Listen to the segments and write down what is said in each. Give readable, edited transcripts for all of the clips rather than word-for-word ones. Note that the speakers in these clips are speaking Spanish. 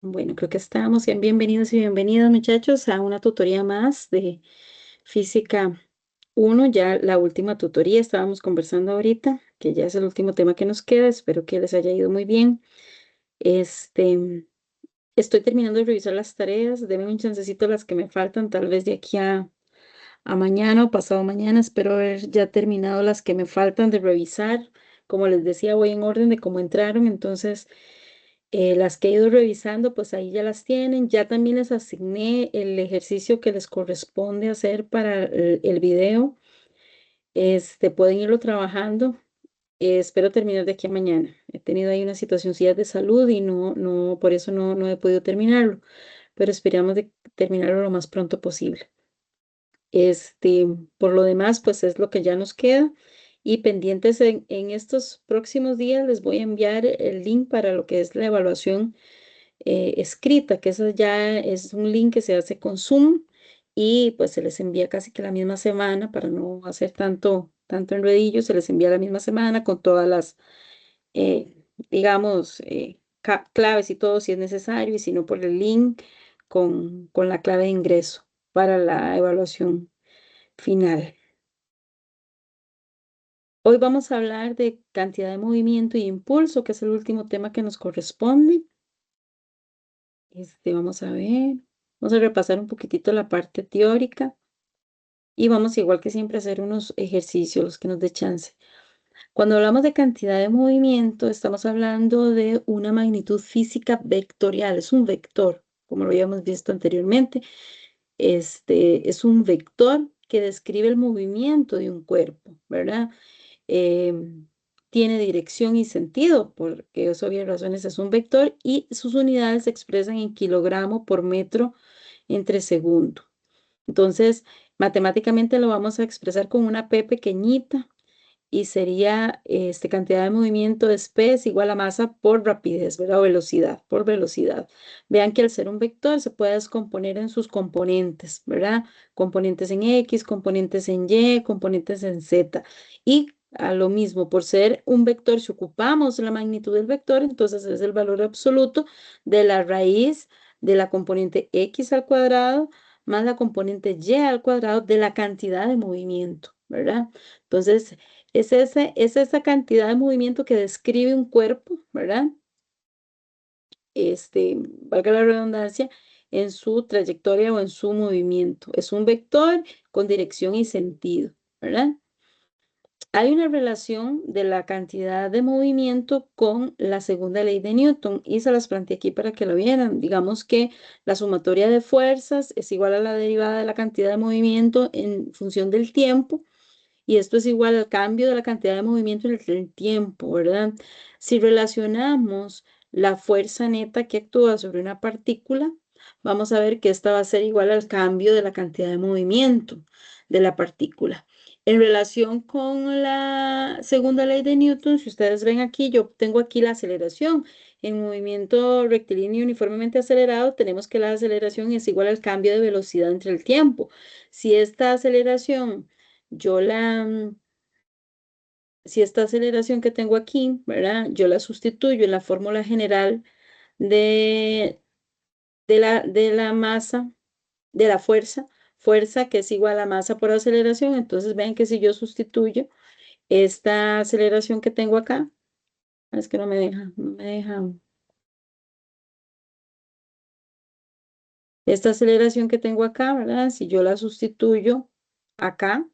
Bueno, creo que estamos. Sean bienvenidos y bienvenidas, muchachos, a una tutoría más de Física 1, ya la última tutoría. Estábamos conversando ahorita, que ya es el último tema que nos queda. Espero que les haya ido muy bien. Este, Estoy terminando de revisar las tareas. Denme un chancecito las que me faltan, tal vez de aquí a mañana o pasado mañana. Espero haber ya terminado las que me faltan de revisar. Como les decía, voy en orden de cómo entraron, entonces las que he ido revisando, pues ahí ya las tienen. Ya también les asigné el ejercicio que les corresponde hacer para el video. Pueden irlo trabajando. Espero terminar de aquí a mañana. He tenido ahí una situacioncilla de salud y por eso no he podido terminarlo, pero esperamos de terminarlo lo más pronto posible. Este, por lo demás, pues es lo que ya nos queda. Y pendientes en estos próximos días les voy a enviar el link para lo que es la evaluación escrita, que eso ya es un link que se hace con Zoom y pues se les envía casi que la misma semana para no hacer tanto enredillo, se les envía la misma semana con todas las, digamos, claves y todo si es necesario y si no por el link con la clave de ingreso para la evaluación final. Hoy vamos a hablar de cantidad de movimiento y impulso, que es el último tema que nos corresponde. Vamos a ver, vamos a repasar un poquitito la parte teórica y vamos igual que siempre a hacer unos ejercicios, los que nos dé chance. Cuando hablamos de cantidad de movimiento, estamos hablando de una magnitud física vectorial, es un vector, como lo habíamos visto anteriormente. Es un vector que describe el movimiento de un cuerpo, ¿verdad? Em, Tiene dirección y sentido, porque es obvias razones es un vector y sus unidades se expresan en kilogramo por metro entre segundo. Entonces, matemáticamente lo vamos a expresar con una P pequeñita y sería cantidad de movimiento de P es igual a masa por rapidez, ¿verdad? O velocidad, por velocidad. Vean que al ser un vector se puede descomponer en sus componentes, ¿verdad? Componentes en X, componentes en Y, componentes en Z. Y a lo mismo, por ser un vector, si ocupamos la magnitud del vector, entonces es el valor absoluto de la raíz de la componente X al cuadrado más la componente Y al cuadrado de la cantidad de movimiento, ¿verdad? Entonces, es esa cantidad de movimiento que describe un cuerpo, ¿verdad? Valga la redundancia, en su trayectoria o en su movimiento. Es un vector con dirección y sentido, ¿verdad? Hay una relación de la cantidad de movimiento con la segunda ley de Newton y se las planteé aquí para que lo vieran. Digamos que la sumatoria de fuerzas es igual a la derivada de la cantidad de movimiento en función del tiempo y esto es igual al cambio de la cantidad de movimiento en el tiempo, ¿verdad? Si relacionamos la fuerza neta que actúa sobre una partícula, vamos a ver que esta va a ser igual al cambio de la cantidad de movimiento de la partícula. En relación con la segunda ley de Newton, si ustedes ven aquí, yo tengo aquí la aceleración. En movimiento rectilíneo uniformemente acelerado, tenemos que la aceleración es igual al cambio de velocidad entre el tiempo. Si esta aceleración yo si esta aceleración que tengo aquí, ¿verdad? Yo la sustituyo en la fórmula general de, de la masa, de la fuerza que es igual a masa por aceleración. Entonces vean que si yo sustituyo esta aceleración que tengo acá, es que no me deja. Esta aceleración que tengo acá, ¿verdad? Si yo la sustituyo acá,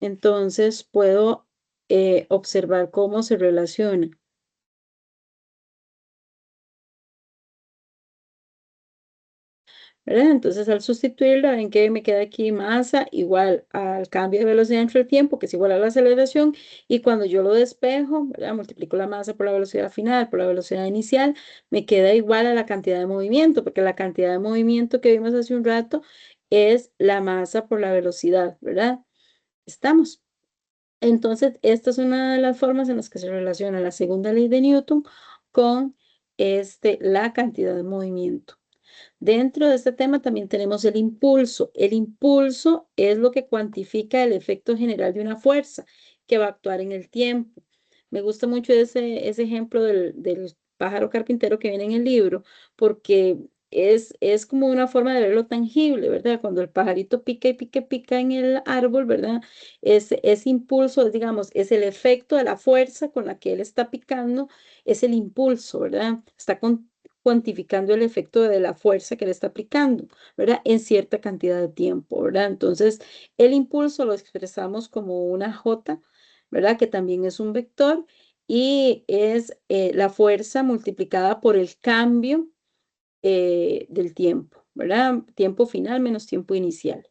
entonces puedo observar cómo se relaciona. ¿Verdad? Entonces, al sustituirla, ven que me queda aquí masa igual al cambio de velocidad entre el tiempo, que es igual a la aceleración, y cuando yo lo despejo, ¿verdad? Multiplico la masa por la velocidad final, por la velocidad inicial, me queda igual a la cantidad de movimiento, porque la cantidad de movimiento que vimos hace un rato es la masa por la velocidad, ¿verdad? Estamos. Entonces, esta es una de las formas en las que se relaciona la segunda ley de Newton con la cantidad de movimiento. Dentro de este tema también tenemos el impulso. El impulso es lo que cuantifica el efecto general de una fuerza que va a actuar en el tiempo. Me gusta mucho ese ejemplo del pájaro carpintero que viene en el libro, porque es como una forma de verlo tangible, ¿verdad? Cuando el pajarito pica y pica y pica en el árbol, ¿verdad? Ese impulso, digamos, es el efecto de la fuerza con la que él está picando, es el impulso, ¿verdad? Está cuantificando el efecto de la fuerza que le está aplicando, ¿verdad? En cierta cantidad de tiempo, ¿verdad? Entonces, el impulso lo expresamos como una J, ¿verdad? Que también es un vector y es la fuerza multiplicada por el cambio del tiempo, ¿verdad? Tiempo final menos tiempo inicial.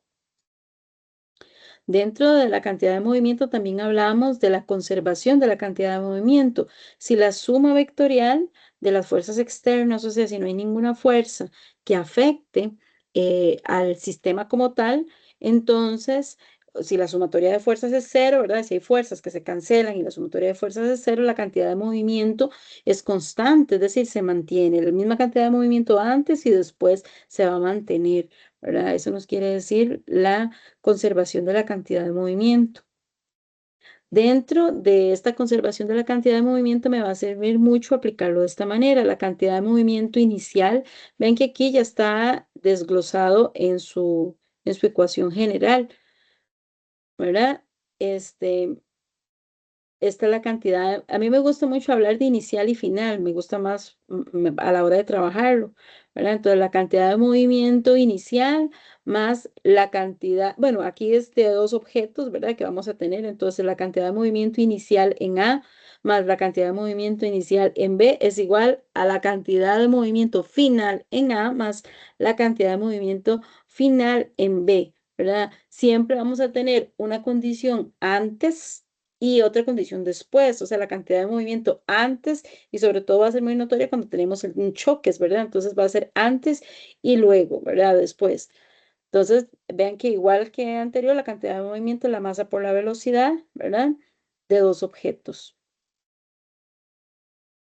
Dentro de la cantidad de movimiento también hablamos de la conservación de la cantidad de movimiento. Si la suma vectorial de las fuerzas externas, o sea, si no hay ninguna fuerza que afecte al sistema como tal, entonces, si la sumatoria de fuerzas es cero, ¿verdad? Si hay fuerzas que se cancelan y la sumatoria de fuerzas es cero, la cantidad de movimiento es constante, es decir, se mantiene la misma cantidad de movimiento antes y después se va a mantener, ¿verdad? Eso nos quiere decir la conservación de la cantidad de movimiento. Dentro de esta conservación de la cantidad de movimiento me va a servir mucho aplicarlo de esta manera. La cantidad de movimiento inicial, ven que aquí ya está desglosado en su ecuación general, ¿verdad? Este, esta es la cantidad. A mí me gusta mucho hablar de inicial y final, me gusta más a la hora de trabajarlo, ¿verdad? Entonces, la cantidad de movimiento inicial más la cantidad, bueno, aquí es de dos objetos, ¿verdad? Que vamos a tener. Entonces, la cantidad de movimiento inicial en A más la cantidad de movimiento inicial en B es igual a la cantidad de movimiento final en A más la cantidad de movimiento final en B, ¿verdad? Siempre vamos a tener una condición antes y otra condición después, o sea, la cantidad de movimiento antes y sobre todo va a ser muy notoria cuando tenemos un choques, ¿verdad? Entonces va a ser antes y luego, ¿verdad? Después. Entonces, vean que igual que anterior, la cantidad de movimiento es la masa por la velocidad, ¿verdad? De dos objetos.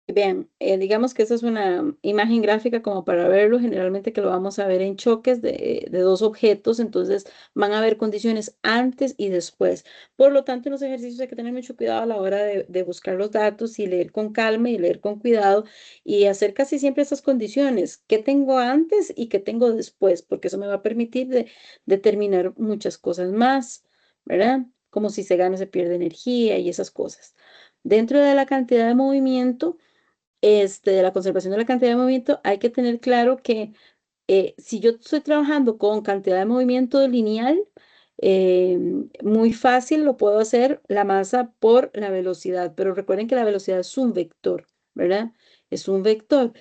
Vean, digamos que esa es una imagen gráfica como para verlo, generalmente que lo vamos a ver en choques de dos objetos, entonces van a haber condiciones antes y después. Por lo tanto, en los ejercicios hay que tener mucho cuidado a la hora de buscar los datos y leer con calma y leer con cuidado y hacer casi siempre esas condiciones, qué tengo antes y qué tengo después, porque eso me va a permitir determinar muchas cosas más, ¿verdad? Como si se gana o se pierde energía y esas cosas. Dentro de la cantidad de movimiento, de la conservación de la cantidad de movimiento, hay que tener claro que si yo estoy trabajando con cantidad de movimiento lineal, eh, muy fácil lo puedo hacer la masa por la velocidad, pero recuerden que la velocidad es un vector, ¿verdad? Es un vector.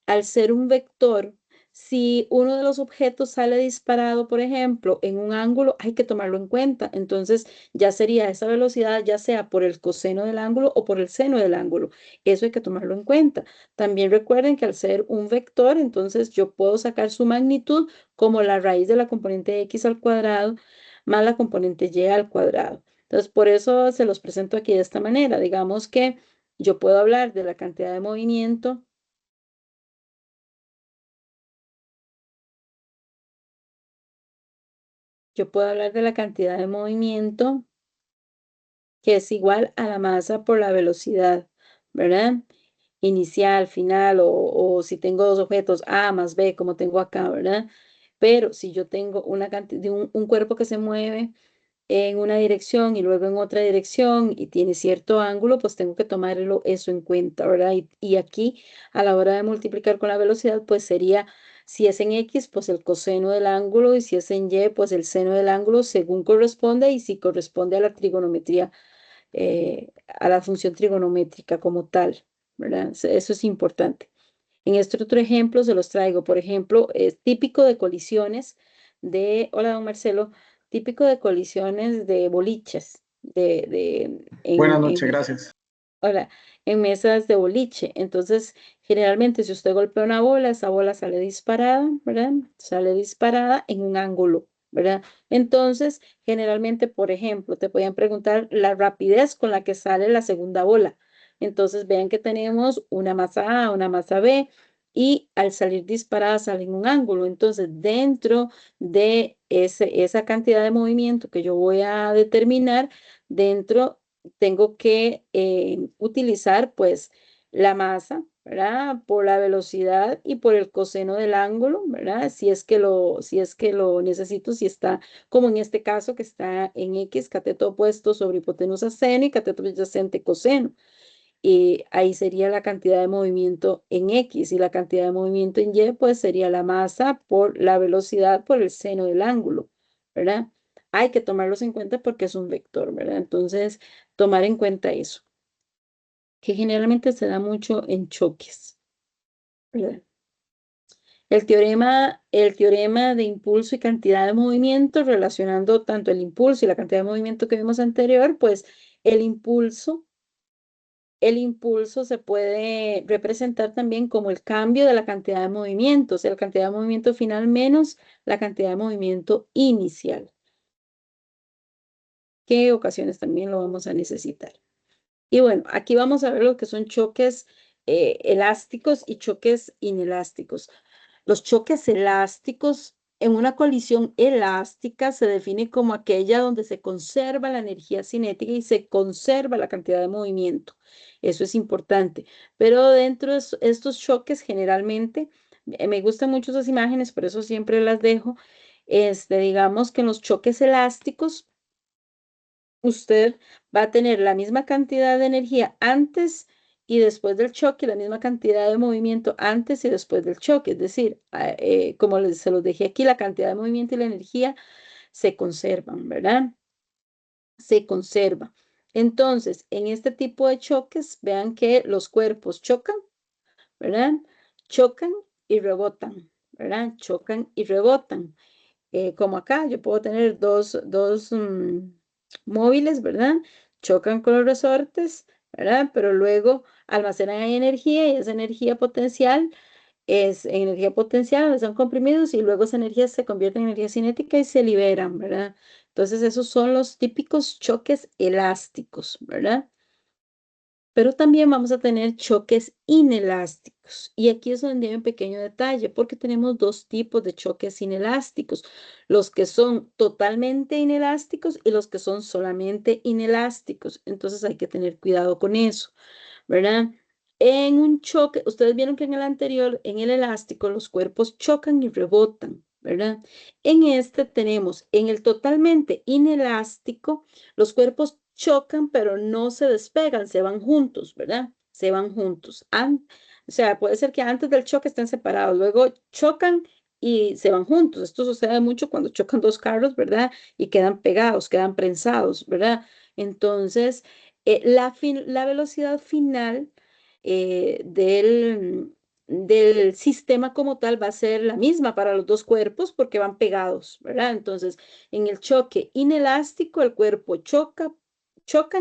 Al ser un vector, si uno de los objetos sale disparado, por ejemplo, en un ángulo, hay que tomarlo en cuenta. Entonces, ya sería esa velocidad, ya sea por el coseno del ángulo o por el seno del ángulo. Eso hay que tomarlo en cuenta. También recuerden que al ser un vector, entonces yo puedo sacar su magnitud como la raíz de la componente x al cuadrado más la componente y al cuadrado. Entonces, por eso se los presento aquí de esta manera. Digamos que yo puedo hablar de la cantidad de movimiento. Yo puedo hablar de la cantidad de movimiento que es igual a la masa por la velocidad, ¿verdad? Inicial, final, o si tengo dos objetos, A más B, como tengo acá, ¿verdad? Pero si yo tengo una cantidad de un cuerpo que se mueve en una dirección y luego en otra dirección y tiene cierto ángulo, pues tengo que tomarlo eso en cuenta, ¿verdad? Y aquí a la hora de multiplicar con la velocidad, pues sería, si es en X, pues el coseno del ángulo y si es en Y, pues el seno del ángulo según corresponde y si corresponde a la trigonometría, a la función trigonométrica como tal, ¿verdad? Eso es importante. En este otro ejemplo se los traigo, por ejemplo, es típico de colisiones hola, don Marcelo, típico de colisiones de boliches, Buenas noches, gracias. hola, en mesas de boliche. Entonces, generalmente si usted golpea una bola, esa bola sale disparada, ¿verdad? Sale disparada en un ángulo, ¿verdad? Entonces, generalmente, por ejemplo, te podían preguntar la rapidez con la que sale la segunda bola. Entonces, vean que tenemos una masa A, una masa B, y al salir disparada sale en un ángulo. Entonces, dentro de esa cantidad de movimiento que yo voy a determinar, dentro tengo que utilizar pues la masa, ¿verdad? Por la velocidad y por el coseno del ángulo, ¿verdad? Si es que lo necesito, si está como en este caso que está en X, cateto opuesto sobre hipotenusa seno y cateto adyacente coseno. Y ahí sería la cantidad de movimiento en X y la cantidad de movimiento en Y, pues sería la masa por la velocidad por el seno del ángulo, ¿verdad? Hay que tomarlos en cuenta porque es un vector, ¿verdad? Entonces, tomar en cuenta eso, que generalmente se da mucho en choques, ¿verdad? El teorema de impulso y cantidad de movimiento, relacionando tanto el impulso y la cantidad de movimiento que vimos anterior, pues el impulso el impulso se puede representar también como el cambio de la cantidad de movimiento, o sea, la cantidad de movimiento final menos la cantidad de movimiento inicial, que ocasiones también lo vamos a necesitar. Y bueno, aquí vamos a ver lo que son choques elásticos y choques inelásticos. Los choques elásticos en una colisión elástica se define como aquella donde se conserva la energía cinética y se conserva la cantidad de movimiento. Eso es importante. Pero dentro de estos choques generalmente, me gustan mucho esas imágenes, por eso siempre las dejo. Digamos que en los choques elásticos, usted va a tener la misma cantidad de energía antes y después del choque, la misma cantidad de movimiento antes y después del choque. Es decir, como se los dejé aquí, la cantidad de movimiento y la energía se conservan, ¿verdad? Se conserva. Entonces, en este tipo de choques, vean que los cuerpos chocan, ¿verdad? Chocan y rebotan, ¿verdad? Chocan y rebotan. Como acá, yo puedo tener dos móviles, ¿verdad? Chocan con los resortes, ¿verdad? Pero luego almacenan ahí energía y esa energía potencial es energía potencial, donde son comprimidos y luego esa energía se convierte en energía cinética y se liberan, ¿verdad? Entonces, esos son los típicos choques elásticos, ¿verdad? Pero también vamos a tener choques inelásticos. Y aquí es donde hay un pequeño detalle, porque tenemos dos tipos de choques inelásticos, los que son totalmente inelásticos y los que son solamente inelásticos. Entonces hay que tener cuidado con eso, ¿verdad? En un choque, ustedes vieron que en el anterior, en el elástico, los cuerpos chocan y rebotan, ¿verdad? En este tenemos, en el totalmente inelástico, los cuerpos chocan, pero no se despegan, se van juntos, ¿verdad? Se van juntos. O sea, puede ser que antes del choque estén separados, luego chocan y se van juntos. Esto sucede mucho cuando chocan dos carros, ¿verdad? Y quedan pegados, quedan prensados, ¿verdad? Entonces, la velocidad final del sistema como tal va a ser la misma para los dos cuerpos porque van pegados, ¿verdad? Entonces, en el choque inelástico, el cuerpo chocan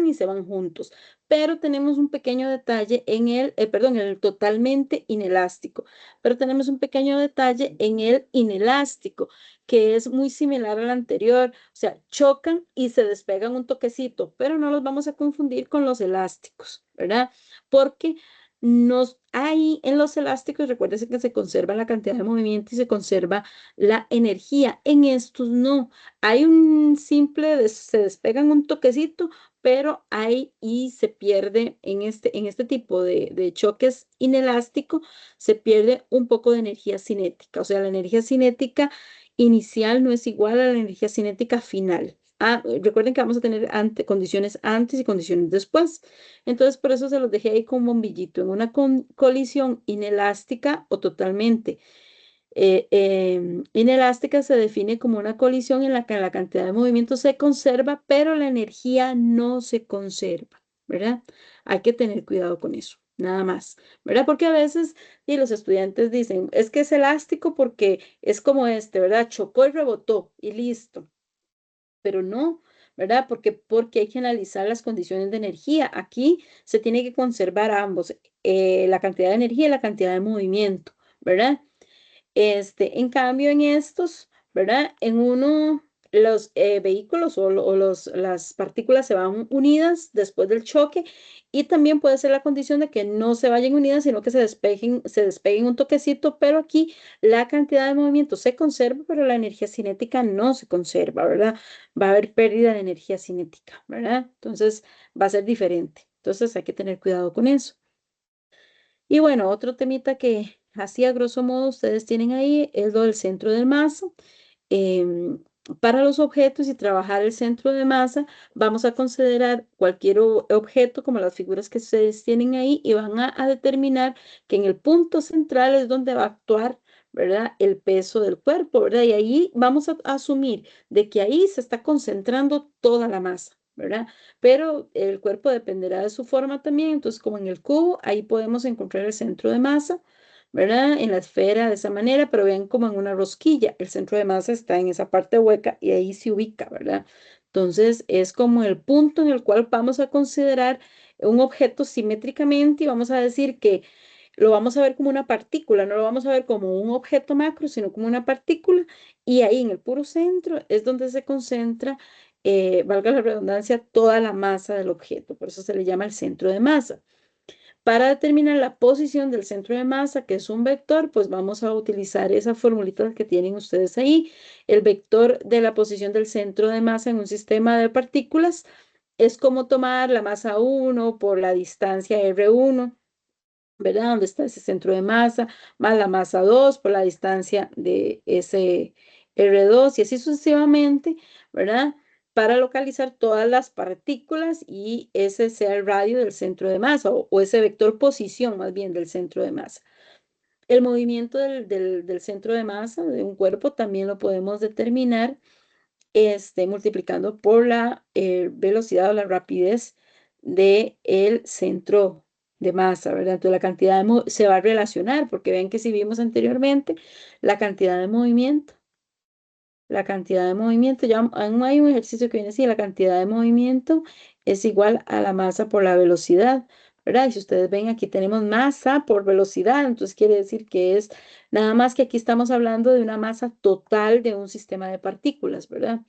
y se van juntos. Pero tenemos un pequeño detalle perdón, en el totalmente inelástico. Pero tenemos un pequeño detalle en el inelástico, que es muy similar al anterior. O sea, chocan y se despegan un toquecito, pero no los vamos a confundir con los elásticos, ¿verdad? Porque hay en los elásticos, recuérdense que se conserva la cantidad de movimiento y se conserva la energía. En estos no. Hay un se despegan un toquecito, pero hay y se pierde en este tipo de choques inelástico, se pierde un poco de energía cinética. O sea, la energía cinética inicial no es igual a la energía cinética final. Recuerden que vamos a tener condiciones antes y condiciones después. Entonces, por eso se los dejé ahí con bombillito. En una colisión inelástica o totalmente inelástica se define como una colisión en la que la cantidad de movimiento se conserva, pero la energía no se conserva, ¿verdad? Hay que tener cuidado con eso, nada más, ¿verdad? Porque a veces y los estudiantes dicen, es que es elástico porque es como este, ¿verdad? Chocó y rebotó y listo, pero no. ¿Verdad? Porque hay que analizar las condiciones de energía. Aquí se tiene que conservar ambos, la cantidad de energía y la cantidad de movimiento, ¿verdad? En cambio, en estos, ¿verdad? En uno los vehículos las partículas se van unidas después del choque y también puede ser la condición de que no se vayan unidas, sino que se despeguen un toquecito, pero aquí la cantidad de movimiento se conserva, pero la energía cinética no se conserva, ¿verdad? Va a haber pérdida de energía cinética, ¿verdad? Entonces va a ser diferente. Entonces hay que tener cuidado con eso. Y bueno, otro temita que así a grosso modo ustedes tienen ahí es lo del centro de masa. Em, para los objetos y trabajar el centro de masa, vamos a considerar cualquier objeto como las figuras que ustedes tienen ahí y van a determinar que en el punto central es donde va a actuar, ¿verdad? El peso del cuerpo, ¿verdad? Y ahí vamos a asumir de que ahí se está concentrando toda la masa, ¿verdad? Pero el cuerpo dependerá de su forma también, entonces como en el cubo, ahí podemos encontrar el centro de masa. ¿Verdad? En la esfera de esa manera, pero ven como en una rosquilla. El centro de masa está en esa parte hueca y ahí se ubica, ¿verdad? Entonces es como el punto en el cual vamos a considerar un objeto simétricamente y vamos a decir que lo vamos a ver como una partícula, no lo vamos a ver como un objeto macro, sino como una partícula. Y ahí en el puro centro es donde se concentra, valga la redundancia, toda la masa del objeto. Por eso se le llama el centro de masa. Para determinar la posición del centro de masa, que es un vector, pues vamos a utilizar esa formulita que tienen ustedes ahí. El vector de la posición del centro de masa en un sistema de partículas es como tomar la masa 1 por la distancia R1, ¿verdad? Donde está ese centro de masa, más la masa 2 por la distancia de ese R2 y así sucesivamente, ¿verdad? Para localizar todas las partículas y ese sea el radio del centro de masa o ese vector posición más bien del centro de masa. El movimiento del centro de masa de un cuerpo también lo podemos determinar multiplicando por la velocidad o la rapidez del centro de masa, ¿verdad? Entonces la cantidad se va a relacionar, porque ven que si vimos anteriormente, la cantidad de movimiento, ya aún hay un ejercicio que viene así, la cantidad de movimiento es igual a la masa por la velocidad, ¿verdad? Y si ustedes ven, aquí tenemos masa por velocidad, entonces quiere decir que es nada más que aquí estamos hablando de una masa total de un sistema de partículas, ¿verdad?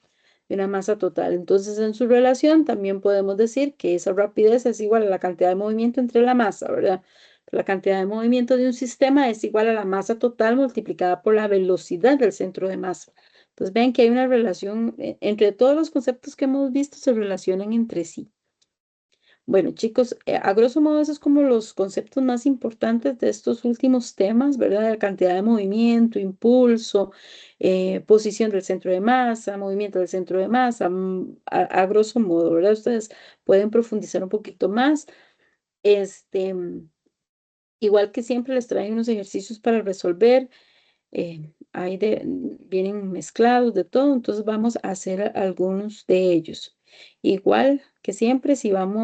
De una masa total. Entonces, en su relación también podemos decir que esa rapidez es igual a la cantidad de movimiento entre la masa, ¿verdad? La cantidad de movimiento de un sistema es igual a la masa total multiplicada por la velocidad del centro de masa. Entonces, ven que hay una relación entre todos los conceptos que hemos visto, se relacionan entre sí. Bueno, chicos, a grosso modo, esos es como los conceptos más importantes de estos últimos temas, ¿verdad? La cantidad de movimiento, impulso, posición del centro de masa, movimiento del centro de masa, a grosso modo, ¿verdad? Ustedes pueden profundizar un poquito más. Este, igual que siempre les traigo unos ejercicios para resolver. Vienen mezclados de todo, entonces vamos a hacer algunos de ellos. Igual que siempre, si van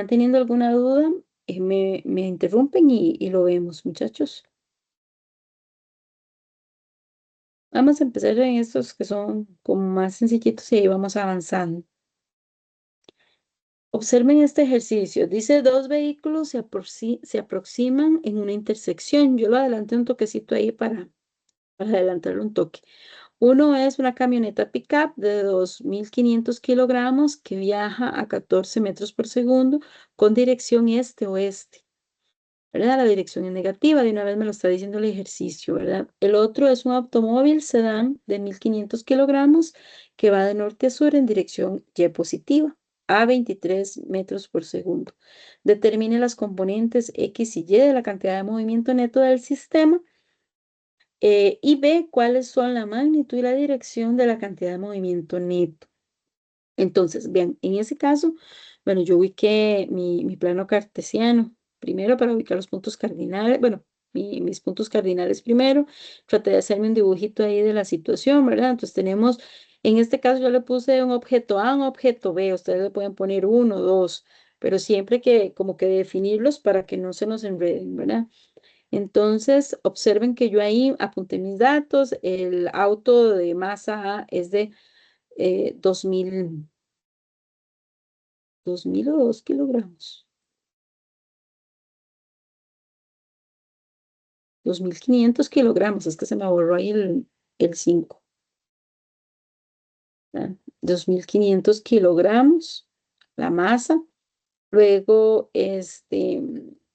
teniendo alguna duda, me interrumpen y lo vemos, muchachos. Vamos a empezar en estos que son como más sencillitos y ahí vamos avanzando. Observen este ejercicio. Dice, dos vehículos se aproximan en una intersección. Yo lo adelanté un toquecito ahí para adelantarlo un toque. Uno es una camioneta pickup de 2.500 kilogramos que viaja a 14 metros por segundo con dirección este-oeste, ¿verdad? La dirección es negativa, de una vez me lo está diciendo el ejercicio, ¿verdad? El otro es un automóvil sedán de 1.500 kilogramos que va de norte a sur en dirección Y positiva a 23 metros por segundo. Determine las componentes X y Y de la cantidad de movimiento neto del sistema y ve cuáles son la magnitud y la dirección de la cantidad de movimiento neto. Entonces, vean, en ese caso, bueno, yo ubiqué mi plano cartesiano primero para ubicar los puntos cardinales, bueno, mis puntos cardinales primero, traté de hacerme un dibujito ahí de la situación, ¿verdad? Entonces tenemos, en este caso yo le puse un objeto A, un objeto B, ustedes le pueden poner uno, dos, pero siempre que como que definirlos para que no se nos enreden, ¿verdad? Entonces, observen que yo ahí apunté mis datos. El auto de masa A es de 2.000, 2.000 o 2 kilogramos. 2.500 kilogramos. Es que se me borró ahí el 5. ¿verdad? 2.500 kilogramos la masa. Luego,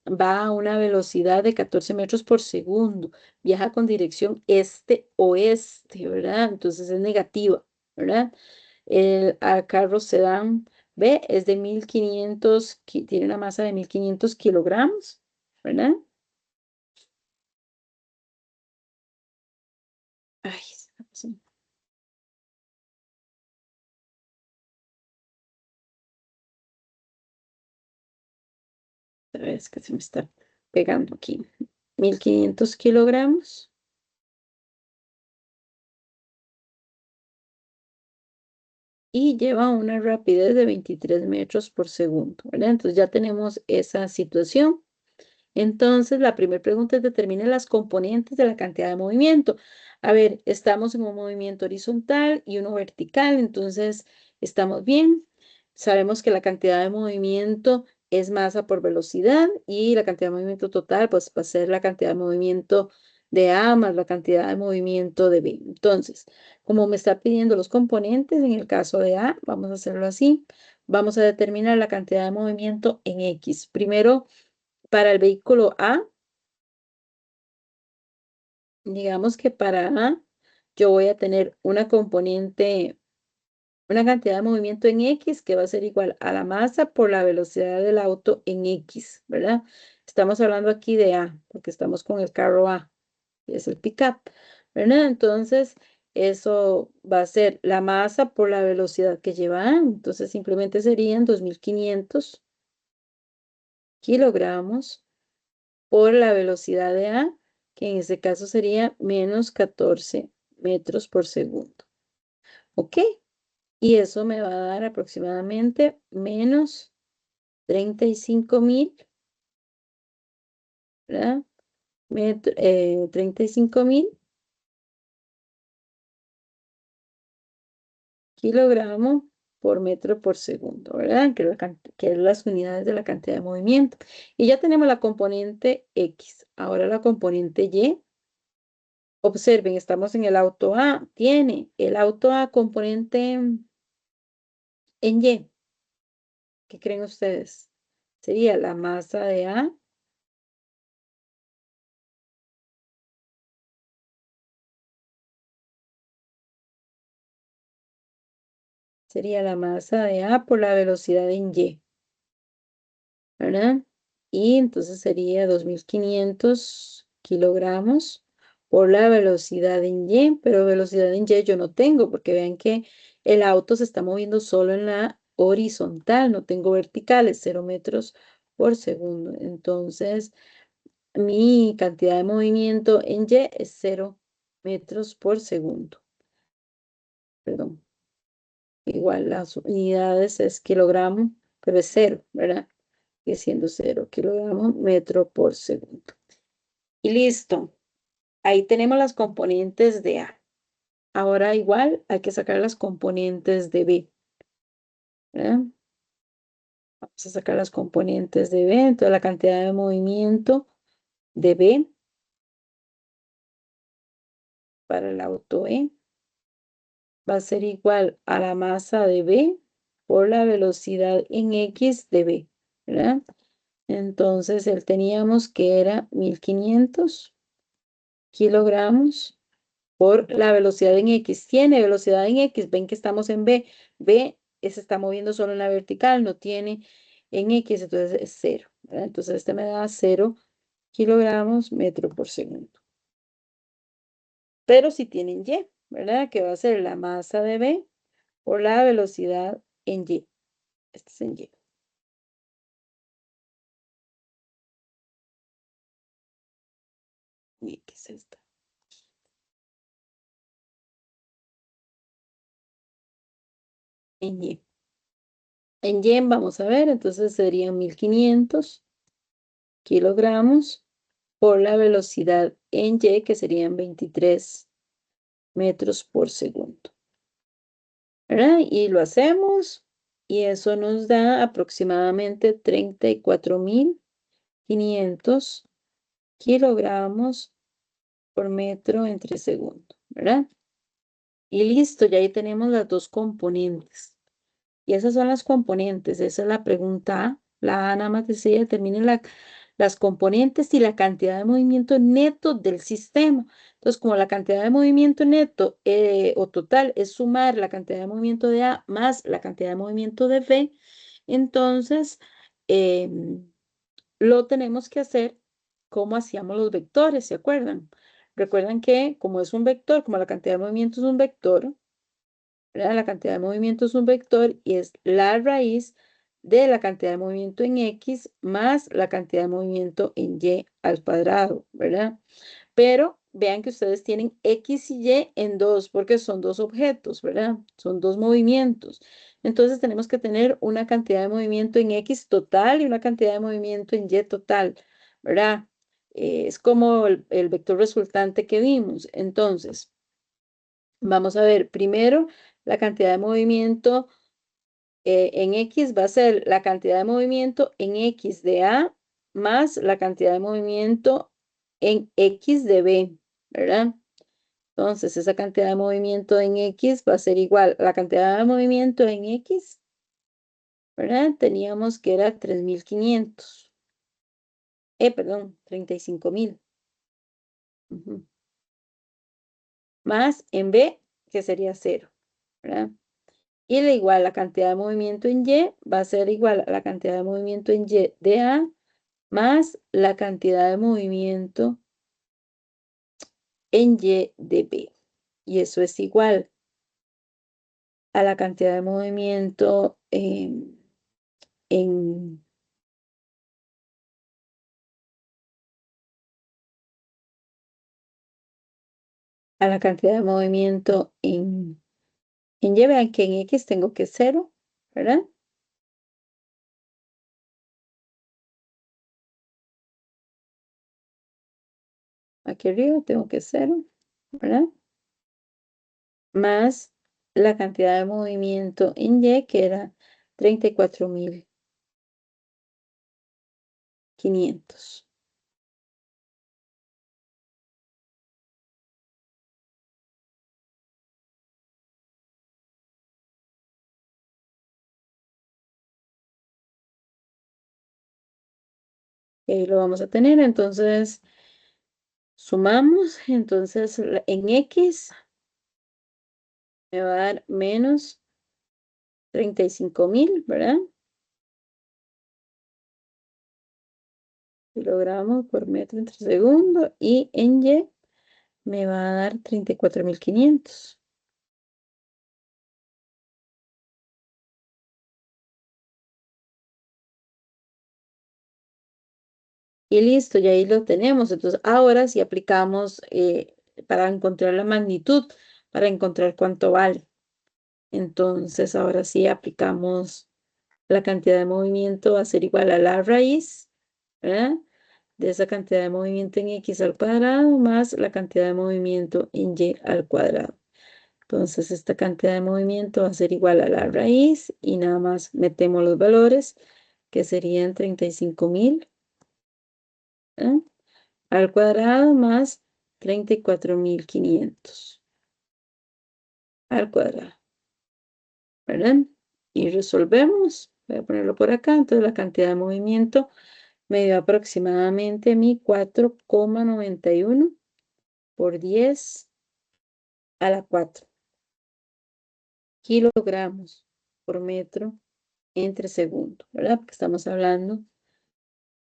va a una velocidad de 14 metros por segundo. Viaja con dirección este-oeste, ¿verdad? Entonces es negativa, ¿verdad? El carro sedán B es de 1.500, tiene una masa de 1.500 kilogramos, ¿verdad? Ay, se me pasó. Es que se me está pegando aquí. 1.500 kilogramos. Y lleva una rapidez de 23 metros por segundo, ¿verdad? Entonces ya tenemos esa situación. Entonces, la primera pregunta es determine las componentes de la cantidad de movimiento. A ver, estamos en un movimiento horizontal y uno vertical, entonces estamos bien. Sabemos que la cantidad de movimiento es masa por velocidad y la cantidad de movimiento total, pues va a ser la cantidad de movimiento de A más la cantidad de movimiento de B. Entonces, como me está pidiendo los componentes, en el caso de A, vamos a hacerlo así. Vamos a determinar la cantidad de movimiento en X. Primero, para el vehículo A, digamos que para A, yo voy a tener una componente, una cantidad de movimiento en X que va a ser igual a la masa por la velocidad del auto en X, ¿verdad? Estamos hablando aquí de A, porque estamos con el carro A, que es el pickup, ¿verdad? Entonces, eso va a ser la masa por la velocidad que lleva A. Entonces, simplemente serían 2.500 kilogramos por la velocidad de A, que en este caso sería menos 14 metros por segundo. ¿Ok? Y eso me va a dar aproximadamente menos 35.000, ¿verdad? 35.000 kilogramos por metro por segundo, ¿verdad? Que es las unidades de la cantidad de movimiento. Y ya tenemos la componente X. Ahora la componente Y. Observen, estamos en el auto A. Tiene el auto A componente en Y. ¿Qué creen ustedes? Sería la masa de A, sería la masa de A por la velocidad en Y, ¿verdad? Y entonces sería 2.500 kilogramos por la velocidad en Y, pero velocidad en Y yo no tengo, porque vean que el auto se está moviendo solo en la horizontal, no tengo verticales, 0 metros por segundo. Entonces, mi cantidad de movimiento en Y es 0 metros por segundo. Perdón. Igual las unidades es kilogramo, pero es cero, ¿verdad? Sigue siendo 0 kilogramos metro por segundo. Y listo. Ahí tenemos las componentes de A. Ahora igual hay que sacar las componentes de B, ¿verdad? Vamos a sacar las componentes de B. Entonces la cantidad de movimiento de B para el auto E va a ser igual a la masa de B por la velocidad en X de B, ¿verdad? Entonces, él teníamos que era 1.500 kilogramos por la velocidad en X. Tiene velocidad en X, ven que estamos en B. B se está moviendo solo en la vertical, no tiene en X, entonces es cero, ¿verdad? Entonces, este me da 0 kilogramos metro por segundo. Pero si tienen Y, ¿verdad? Que va a ser la masa de B por la velocidad en Y. Este es en Y. ¿Y qué es esta? En Y. En yen vamos a ver, entonces serían 1.500 kilogramos por la velocidad en Y, que serían 23 metros por segundo, ¿verdad? Y lo hacemos y eso nos da aproximadamente 34.500 kilogramos por metro entre segundo, ¿verdad? Y listo, ya ahí tenemos las dos componentes. Y esas son las componentes. Esa es la pregunta A. La A nada más decía, determine las componentes y la cantidad de movimiento neto del sistema. Entonces, como la cantidad de movimiento neto o total es sumar la cantidad de movimiento de A más la cantidad de movimiento de B, entonces lo tenemos que hacer como hacíamos los vectores, ¿se acuerdan? Recuerdan que como es un vector, como la cantidad de movimiento es un vector, ¿verdad? La cantidad de movimiento es un vector y es la raíz de la cantidad de movimiento en X más la cantidad de movimiento en Y al cuadrado, ¿verdad? Pero vean que ustedes tienen X y Y en dos, porque son dos objetos, ¿verdad? Son dos movimientos. Entonces tenemos que tener una cantidad de movimiento en X total y una cantidad de movimiento en Y total, ¿verdad? Es como el vector resultante que vimos. Entonces, vamos a ver, primero, la cantidad de movimiento en X va a ser la cantidad de movimiento en X de A más la cantidad de movimiento en X de B, ¿verdad? Entonces, esa cantidad de movimiento en X va a ser igual a la cantidad de movimiento en X, ¿verdad? Teníamos que era 3.500. Perdón, 35.000. Ujú. Más en B, que sería 0, ¿verdad? Y la igual, la cantidad de movimiento en Y va a ser igual a la cantidad de movimiento en Y de A más la cantidad de movimiento en Y de B. Y eso es igual a la cantidad de movimiento en a la cantidad de movimiento en Y. Vean que en X tengo que 0, ¿verdad? Aquí arriba tengo que 0, ¿verdad? Más la cantidad de movimiento en Y, que era 34.500. Y ahí lo vamos a tener. Entonces, sumamos. Entonces, en X me va a dar menos 35.000, ¿verdad? Kilogramos por metro entre segundo. Y en Y me va a dar 34.500. Y listo, y ahí lo tenemos. Entonces, ahora sí aplicamos para encontrar la magnitud, para encontrar cuánto vale. Entonces, ahora sí aplicamos la cantidad de movimiento va a ser igual a la raíz, ¿verdad? De esa cantidad de movimiento en X al cuadrado más la cantidad de movimiento en Y al cuadrado. Entonces, esta cantidad de movimiento va a ser igual a la raíz y nada más metemos los valores, que serían 35.000, ¿eh? Al cuadrado más 34.500 al cuadrado, ¿verdad? Y resolvemos. Voy a ponerlo por acá. Entonces, la cantidad de movimiento me dio aproximadamente mi 4,91 por 10 a la 4 kilogramos por metro entre segundo, ¿verdad? Porque estamos hablando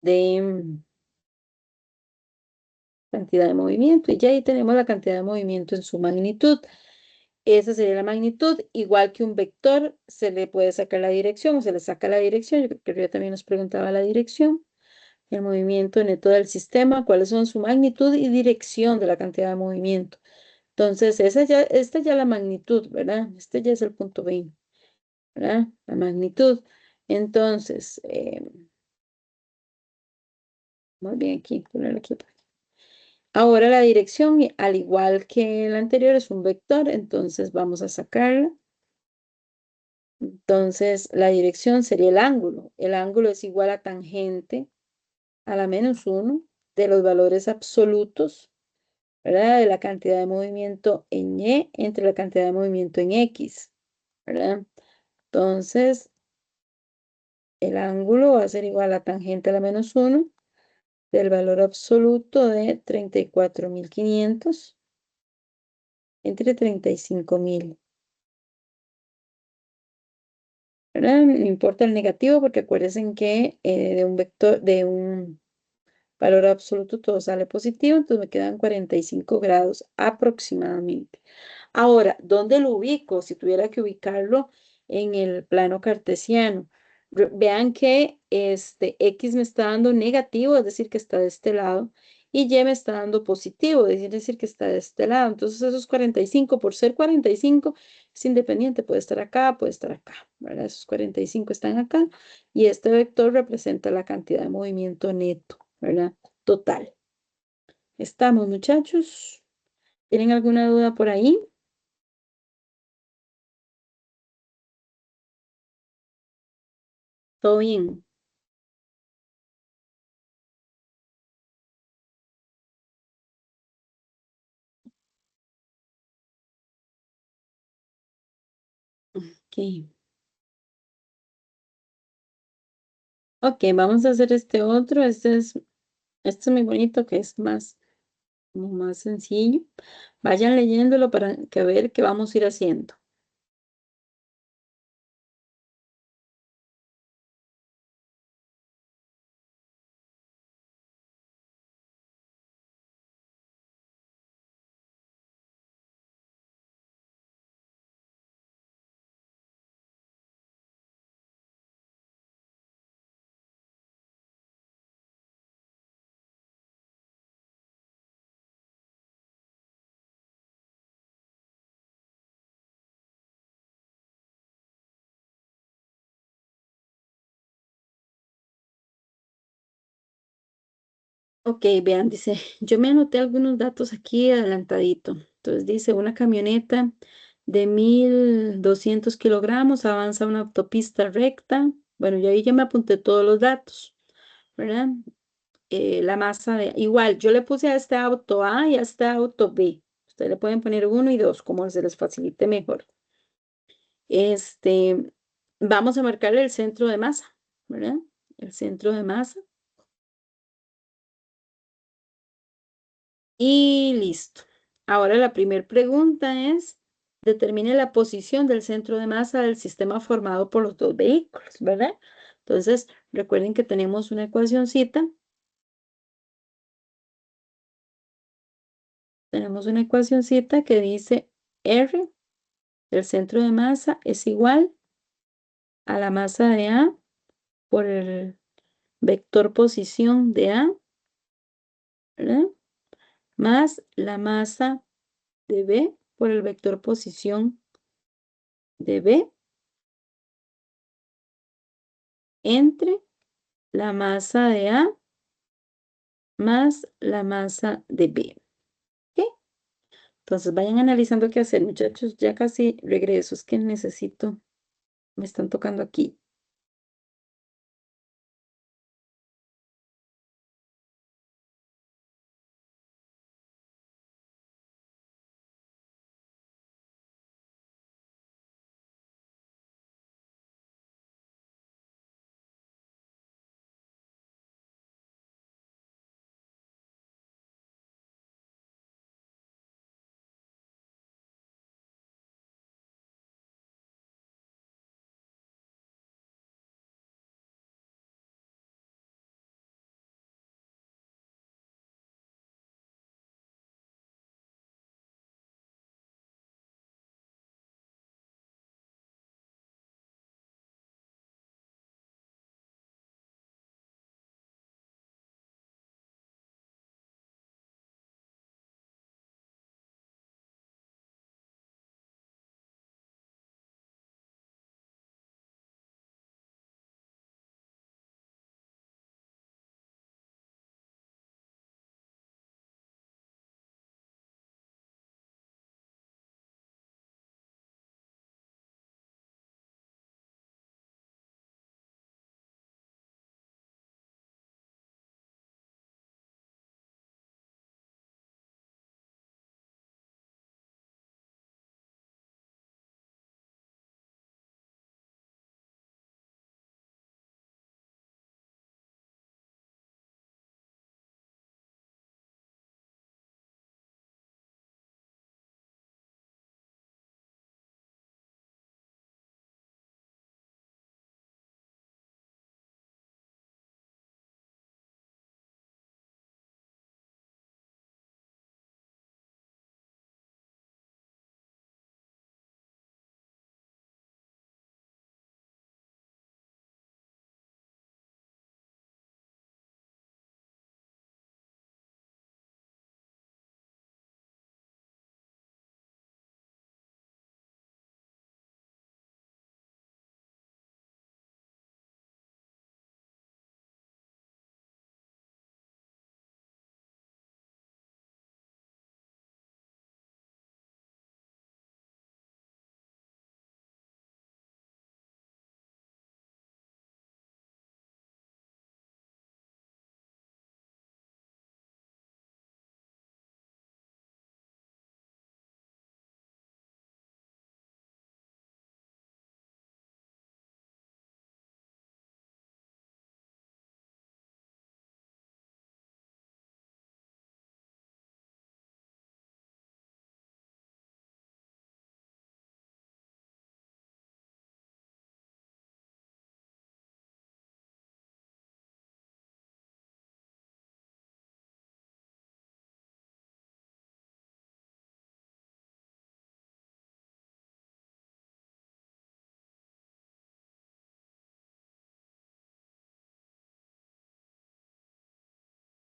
de cantidad de movimiento y ya ahí tenemos la cantidad de movimiento en su magnitud. Esa sería la magnitud, igual que un vector, se le puede sacar la dirección o se le saca la dirección. Yo creo que ya también nos preguntaba la dirección. El movimiento neto del sistema, cuáles son su magnitud y dirección de la cantidad de movimiento. Entonces, esta ya la magnitud, ¿verdad? Este ya es el punto 20, ¿verdad? La magnitud. Entonces, muy bien aquí, poner aquí. Ahora la dirección, al igual que el anterior, es un vector, entonces vamos a sacarla. Entonces, la dirección sería el ángulo. El ángulo es igual a tangente a la -1 de los valores absolutos ¿verdad? De la cantidad de movimiento en Y entre la cantidad de movimiento en X, ¿verdad? Entonces, el ángulo va a ser igual a tangente a la menos uno del valor absoluto de 34.500 entre 35.000, ¿verdad? No importa el negativo porque acuérdense que de un vector, de un valor absoluto todo sale positivo, entonces me quedan 45 grados aproximadamente. Ahora, ¿dónde lo ubico? Si tuviera que ubicarlo en el plano cartesiano. Vean que este X me está dando negativo, es decir, que está de este lado, y Y me está dando positivo, es decir, que está de este lado. Entonces, esos 45, por ser 45, es independiente, puede estar acá, puede estar acá, ¿verdad? Esos 45 están acá, y este vector representa la cantidad de movimiento neto, ¿verdad? Total. ¿Estamos, muchachos? ¿Tienen alguna duda por ahí? ¿Todo bien? Ok. Ok, vamos a hacer este otro. Este es muy bonito, que es más, como más sencillo. Vayan leyéndolo para que ver qué vamos a ir haciendo. Ok, vean, dice, yo me anoté algunos datos aquí adelantadito. Entonces dice, una camioneta de 1.200 kilogramos avanza una autopista recta. Bueno, yo ahí ya me apunté todos los datos, ¿verdad? La masa de, igual, yo le puse a este auto A y a este auto B. Ustedes le pueden poner uno y dos, como se les facilite mejor. Este, vamos a marcarle el centro de masa, ¿verdad? El centro de masa. Y listo. Ahora la primera pregunta es, determine la posición del centro de masa del sistema formado por los dos vehículos, ¿verdad? Entonces, recuerden que tenemos una ecuacioncita. Tenemos una ecuacioncita que dice R del centro de masa es igual a la masa de A por el vector posición de A, ¿verdad? Más la masa de B por el vector posición de B entre la masa de A más la masa de B. ¿Ok? Entonces vayan analizando qué hacer, muchachos. Ya casi regreso. Es que necesito, me están tocando aquí.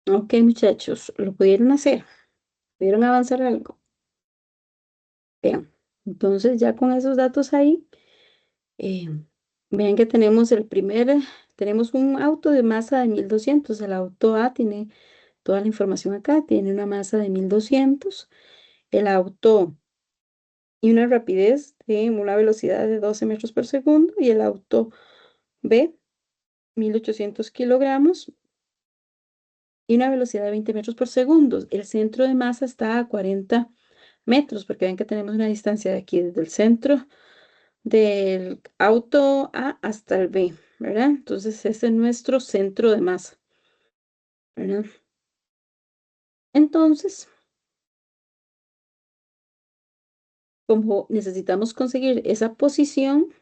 Ok, muchachos, lo pudieron hacer. ¿Pudieron avanzar algo? Vean. Entonces, ya con esos datos ahí, eh, vean que tenemos un auto de masa de 1200. El auto A tiene toda la información acá, tiene una masa de 1200. El auto y una rapidez de una velocidad de 12 metros por segundo. Y el auto B, 1800 kilogramos y una velocidad de 20 metros por segundo. El centro de masa está a 40 metros, porque ven que tenemos una distancia de aquí desde el centro del auto A hasta el B, ¿verdad? Entonces, ese es nuestro centro de masa, ¿verdad? Entonces, como necesitamos conseguir esa posición,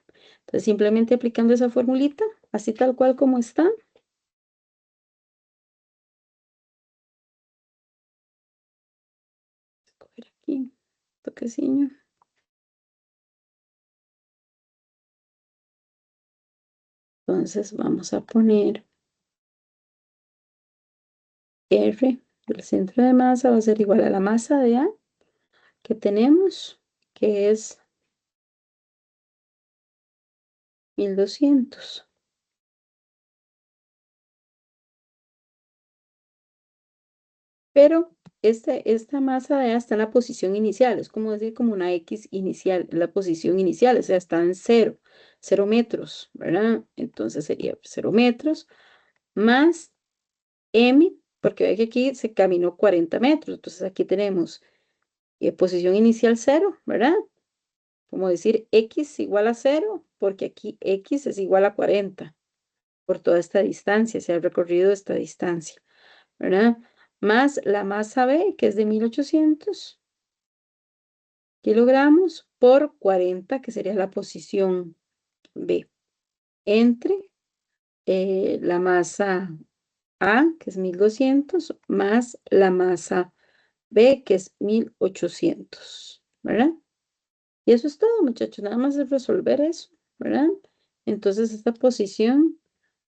entonces simplemente aplicando esa formulita, así tal cual como está. Coger aquí, toquecillo. Entonces, vamos a poner R del centro de masa va a ser igual a la masa de A que tenemos, que es 1200. Pero esta masa de A está en la posición inicial, es como decir como una X inicial, la posición inicial, o sea, está en cero metros, ¿verdad? Entonces sería 0 metros más M, porque ve que aquí se caminó 40 metros, entonces aquí tenemos posición inicial 0, ¿verdad? Como decir X igual a 0, porque aquí X es igual a 40 por toda esta distancia, se ha recorrido esta distancia, ¿verdad? Más la masa B, que es de 1800 kilogramos por 40, que sería la posición B, entre la masa A, que es 1200, más la masa B, que es 1800, ¿verdad? Y eso es todo, muchachos, nada más es resolver eso, ¿verdad? Entonces, esta posición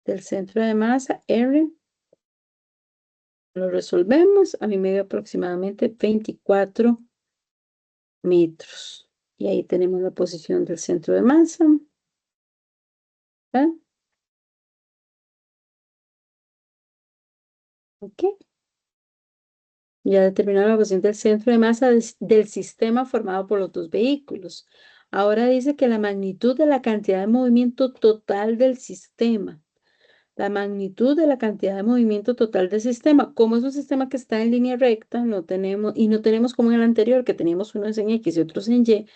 del centro de masa, R, lo resolvemos. A mí me dio aproximadamente 24 metros. Y ahí tenemos la posición del centro de masa. ¿Ah? Ok. Ya determinamos la posición del centro de masa del sistema formado por los dos vehículos. Ahora dice que la magnitud de la cantidad de movimiento total del sistema. La magnitud de la cantidad de movimiento total del sistema. Como es un sistema que está en línea recta, no tenemos como en el anterior, que teníamos unos en X y otros en Y,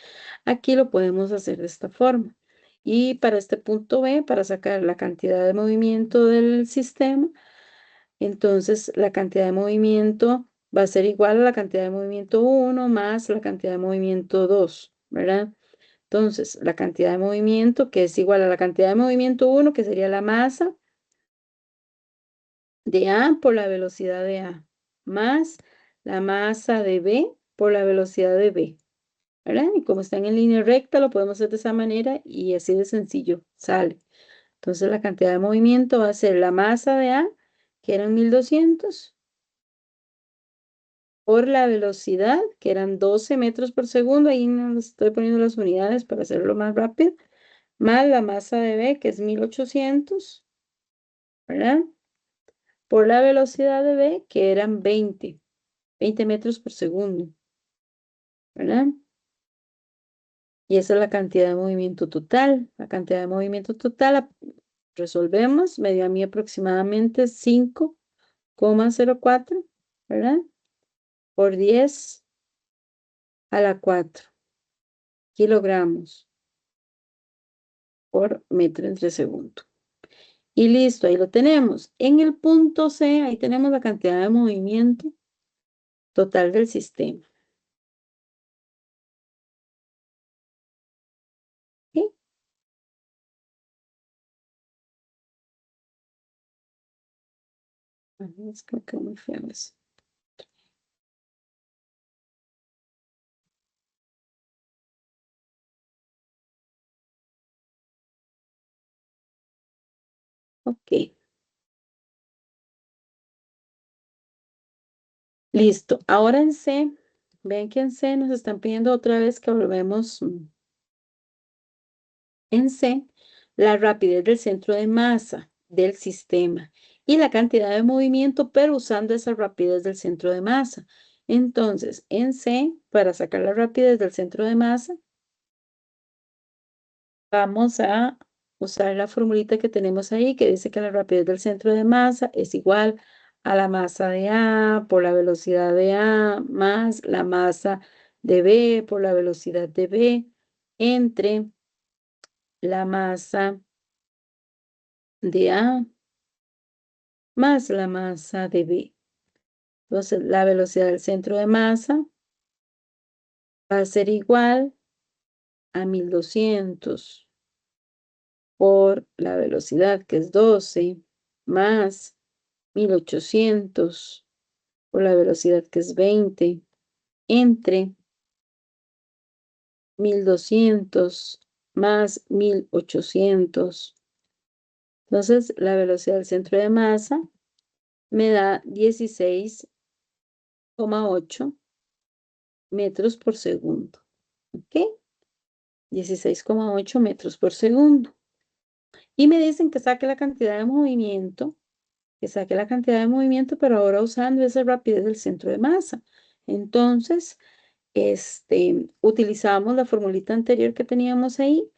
aquí lo podemos hacer de esta forma. Y para este punto B, para sacar la cantidad de movimiento del sistema, entonces la cantidad de movimiento va a ser igual a la cantidad de movimiento 1 más la cantidad de movimiento 2, ¿verdad? Entonces, la cantidad de movimiento, que es igual a la cantidad de movimiento 1, que sería la masa de A por la velocidad de A, más la masa de B por la velocidad de B, ¿verdad? Y como están en línea recta, lo podemos hacer de esa manera y así de sencillo sale. Entonces, la cantidad de movimiento va a ser la masa de A, que eran 1200, por la velocidad, que eran 12 metros por segundo. Ahí no les estoy poniendo las unidades para hacerlo más rápido, más la masa de B, que es 1800, ¿verdad? Por la velocidad de B, que eran 20 metros por segundo, ¿verdad? Y esa es la cantidad de movimiento total. La cantidad de movimiento total resolvemos, me dio a mí aproximadamente 5,04, ¿verdad? Por 10 a la 4 kilogramos por metro entre segundo. Y listo, ahí lo tenemos. En el punto C, ahí tenemos la cantidad de movimiento total del sistema. ¿Ok? Es que me quedó muy feo eso. Ok. Listo. Ahora en C, ven que en C nos están pidiendo otra vez que volvemos en C la rapidez del centro de masa del sistema y la cantidad de movimiento, pero usando esa rapidez del centro de masa. Entonces, en C, para sacar la rapidez del centro de masa, vamos a usar la formulita que tenemos ahí, que dice que la rapidez del centro de masa es igual a la masa de A por la velocidad de A más la masa de B por la velocidad de B entre la masa de A más la masa de B. Entonces, la velocidad del centro de masa va a ser igual a 1200 por la velocidad, que es 12, más 1800 por la velocidad, que es 20, entre 1200 más 1800. Entonces, la velocidad del centro de masa me da 16,8 metros por segundo. ¿Ok? 16,8 metros por segundo. Y me dicen que saque la cantidad de movimiento, pero ahora usando esa rapidez del centro de masa. Entonces, utilizamos la formulita anterior que teníamos ahí,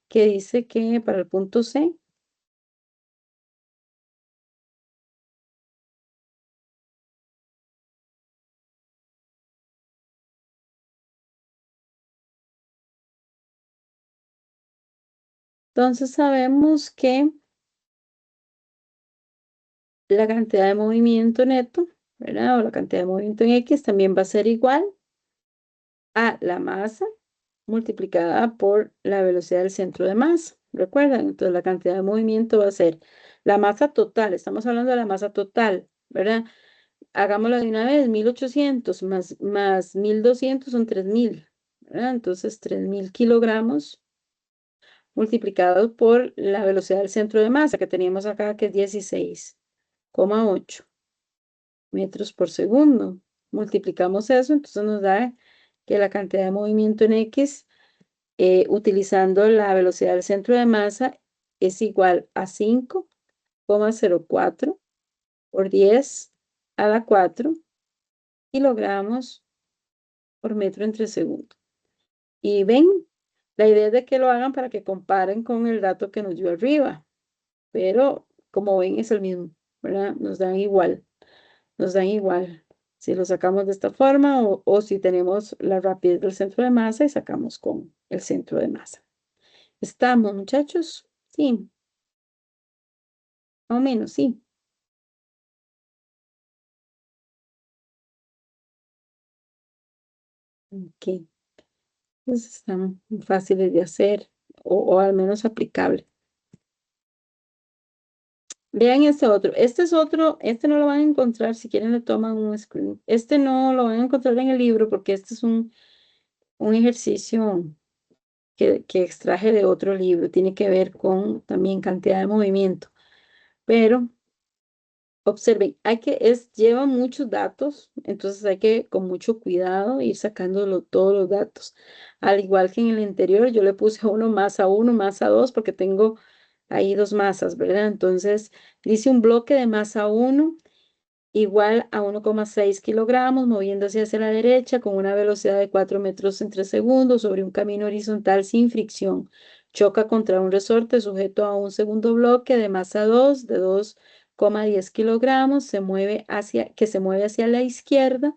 que dice que para el punto C, entonces sabemos que la cantidad de movimiento neto, ¿verdad? O la cantidad de movimiento en X también va a ser igual a la masa multiplicada por la velocidad del centro de masa. ¿Recuerdan? Entonces la cantidad de movimiento va a ser la masa total. Estamos hablando de la masa total, ¿verdad? Hagámoslo de una vez, 1800 más 1200 son 3000, ¿verdad? Entonces 3000 kilogramos multiplicados por la velocidad del centro de masa que teníamos acá, que es 16,8 metros por segundo. Multiplicamos eso, entonces nos da que la cantidad de movimiento en X, utilizando la velocidad del centro de masa, es igual a 5,04 por 10 a la 4 kilogramos por metro entre segundo. Y ven, la idea es de que lo hagan para que comparen con el dato que nos dio arriba, pero como ven es el mismo, ¿verdad? Nos dan igual. Si lo sacamos de esta forma o si tenemos la rapidez del centro de masa y sacamos con el centro de masa. ¿Estamos, muchachos? Sí, más o menos, sí. Ok, pues están fáciles de hacer o al menos aplicables. Vean este otro. Este es otro, este no lo van a encontrar, si quieren le toman un screen. Este no lo van a encontrar en el libro porque este es un ejercicio que extraje de otro libro. Tiene que ver con también cantidad de movimiento. Pero observen, lleva muchos datos, entonces hay que con mucho cuidado ir sacándolo todos los datos. Al igual que en el anterior, yo le puse uno más a uno, más a dos, porque tengo ahí dos masas, ¿verdad? Entonces, dice un bloque de masa 1 igual a 1,6 kilogramos, moviéndose hacia la derecha con una velocidad de 4 metros entre segundos sobre un camino horizontal sin fricción. Choca contra un resorte sujeto a un segundo bloque de masa 2 de 2,10 kilogramos, que se mueve hacia la izquierda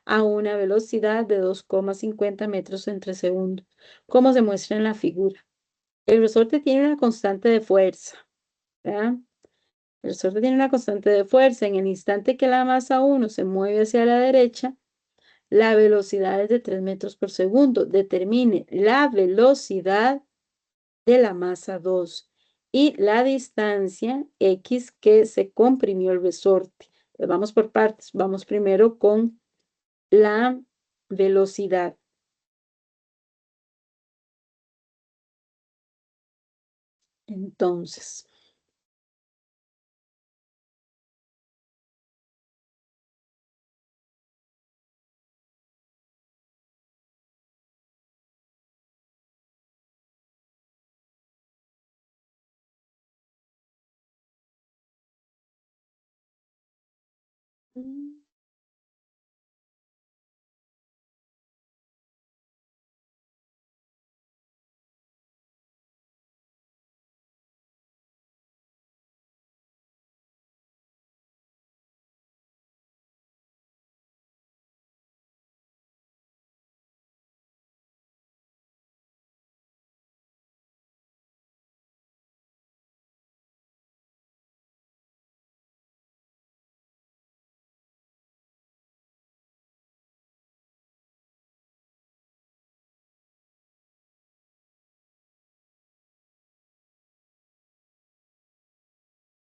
a una velocidad de 2,50 metros entre segundos, como se muestra en la figura. El resorte tiene una constante de fuerza, ¿verdad? El resorte tiene una constante de fuerza. En el instante que la masa 1 se mueve hacia la derecha, la velocidad es de 3 metros por segundo. Determine la velocidad de la masa 2 y la distancia X que se comprimió el resorte. Pues vamos por partes. Vamos primero con la velocidad. Entonces,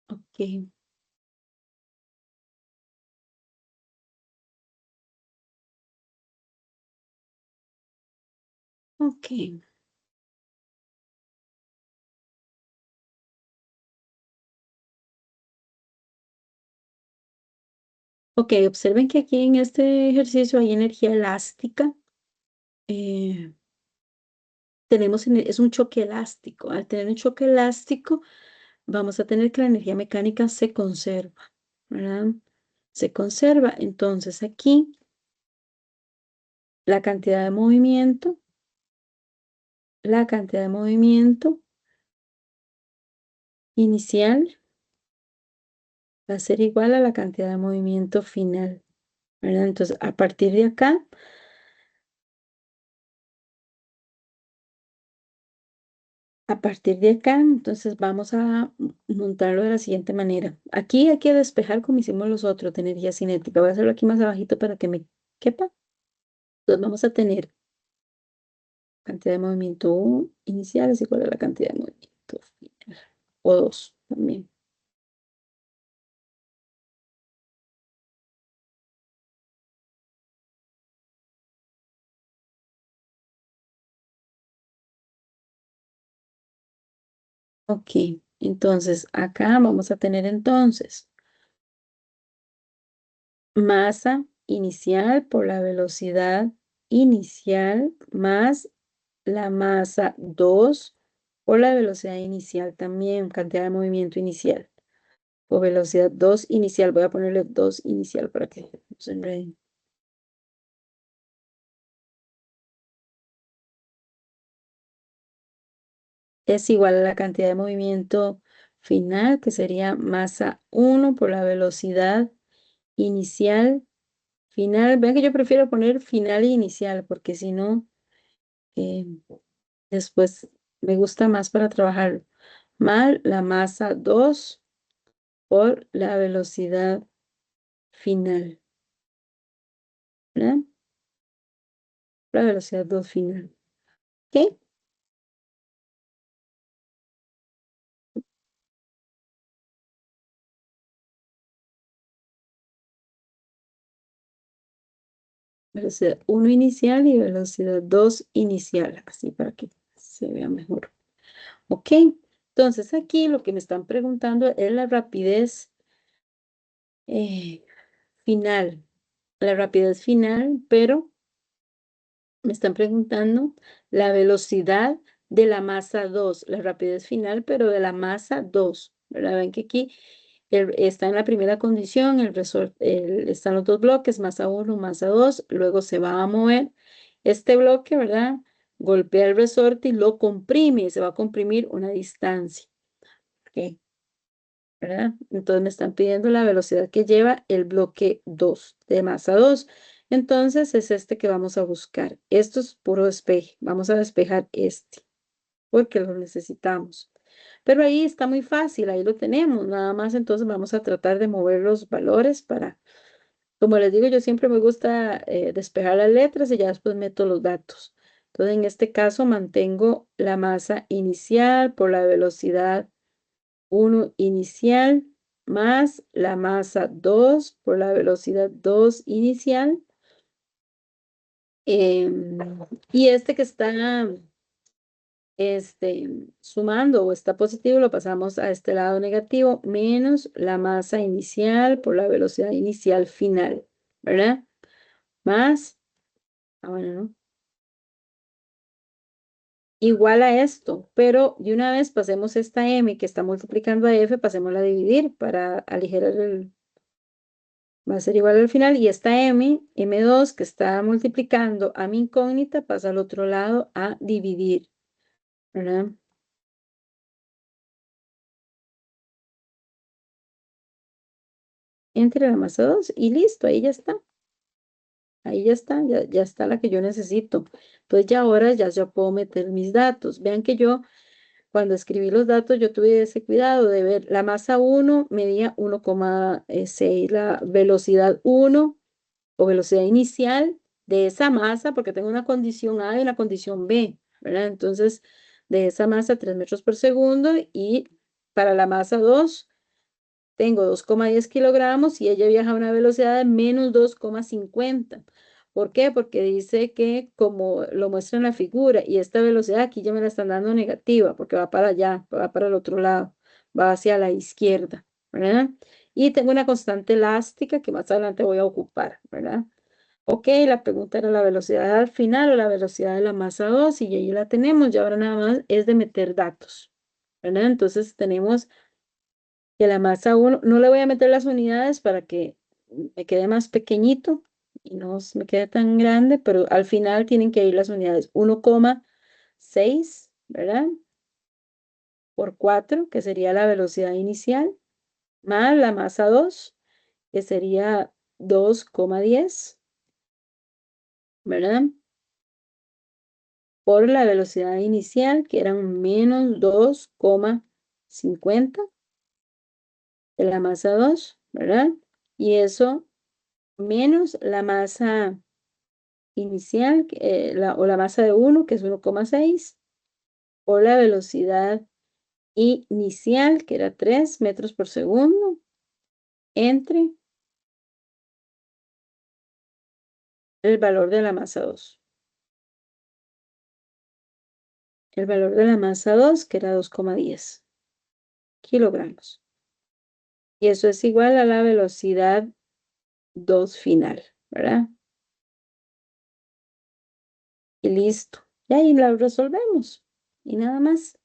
Ok. Ok. Ok, observen que aquí en este ejercicio hay energía elástica. eh, es un choque elástico. Al tener un choque elástico, vamos a tener que la energía mecánica se conserva, ¿verdad? Se conserva. Entonces aquí la cantidad de movimiento inicial va a ser igual a la cantidad de movimiento final, ¿verdad? Entonces, a partir de acá, entonces vamos a montarlo de la siguiente manera. Aquí hay que despejar como hicimos los otros de energía cinética. Voy a hacerlo aquí más abajito para que me quepa. Entonces vamos a tener cantidad de movimiento inicial es igual a la cantidad de movimiento final. O 2 también. Ok, entonces acá vamos a tener entonces masa inicial por la velocidad inicial más la masa 2 por la velocidad inicial también, cantidad de movimiento inicial. O velocidad 2 inicial, voy a ponerle 2 inicial para que no se enreden. Es igual a la cantidad de movimiento final, que sería masa 1 por la velocidad inicial final. Vean que yo prefiero poner final e inicial, porque si no, eh, después me gusta más para trabajar. Mal la masa 2 por la velocidad final, ¿verdad? La velocidad 2 final. ¿Ok? Velocidad 1 inicial y velocidad 2 inicial, así para que se vea mejor. ¿Ok? Entonces aquí lo que me están preguntando es la rapidez eh, final. La rapidez final, pero me están preguntando la velocidad de la masa 2, la rapidez final, pero de la masa 2. ¿Verdad? Ven que aquí está en la primera condición, están los dos bloques, masa 1, masa 2, luego se va a mover este bloque, ¿verdad? Golpea el resorte y lo comprime, y se va a comprimir una distancia. ¿Ok? ¿Verdad? Entonces me están pidiendo la velocidad que lleva el bloque 2 de masa 2. Entonces es este que vamos a buscar. Esto es puro despeje. Vamos a despejar este porque lo necesitamos. Pero ahí está muy fácil, ahí lo tenemos. Nada más entonces vamos a tratar de mover los valores para, como les digo, yo siempre me gusta despejar las letras y ya después meto los datos. Entonces en este caso mantengo la masa inicial por la velocidad 1 inicial más la masa 2 por la velocidad 2 inicial. em, y este que está sumando o está positivo, lo pasamos a este lado negativo, menos la masa inicial por la velocidad inicial final, ¿verdad? Más, bueno, ¿no? Igual a esto, pero de una vez pasemos esta m que está multiplicando a f, pasémosla a dividir para aligerar Va a ser igual al final y esta M2 que está multiplicando a mi incógnita pasa al otro lado a dividir, ¿verdad? Entre la masa 2 y listo, ahí ya está. Ahí ya está, ya está la que yo necesito. Entonces ya ahora ya puedo meter mis datos. Vean que yo cuando escribí los datos yo tuve ese cuidado de ver la masa 1 medía 1,6, la velocidad 1 o velocidad inicial de esa masa, porque tengo una condición A y una condición B, ¿verdad? Entonces, de esa masa 3 metros por segundo y para la masa 2 tengo 2,10 kilogramos y ella viaja a una velocidad de menos 2,50. ¿Por qué? Porque dice que como lo muestra en la figura y esta velocidad aquí ya me la están dando negativa porque va para allá, va para el otro lado, va hacia la izquierda, ¿verdad? Y tengo una constante elástica que más adelante voy a ocupar, ¿verdad? Ok, la pregunta era la velocidad al final o la velocidad de la masa 2 y ahí la tenemos. Y ahora nada más es de meter datos, ¿verdad? Entonces tenemos que la masa 1, no le voy a meter las unidades para que me quede más pequeñito y no me quede tan grande, pero al final tienen que ir las unidades 1,6, ¿verdad? Por 4, que sería la velocidad inicial, más la masa 2, que sería 2,10, ¿verdad? Por la velocidad inicial, que eran menos 2,50 de la masa 2, ¿verdad? Y eso menos la masa inicial, o la masa de 1, que es 1,6, o la velocidad inicial, que era 3 metros por segundo, entre el valor de la masa 2. El valor de la masa 2, que era 2,10 kilogramos. Y eso es igual a la velocidad 2 final, ¿verdad? Y listo. Y ahí la resolvemos. Y nada más.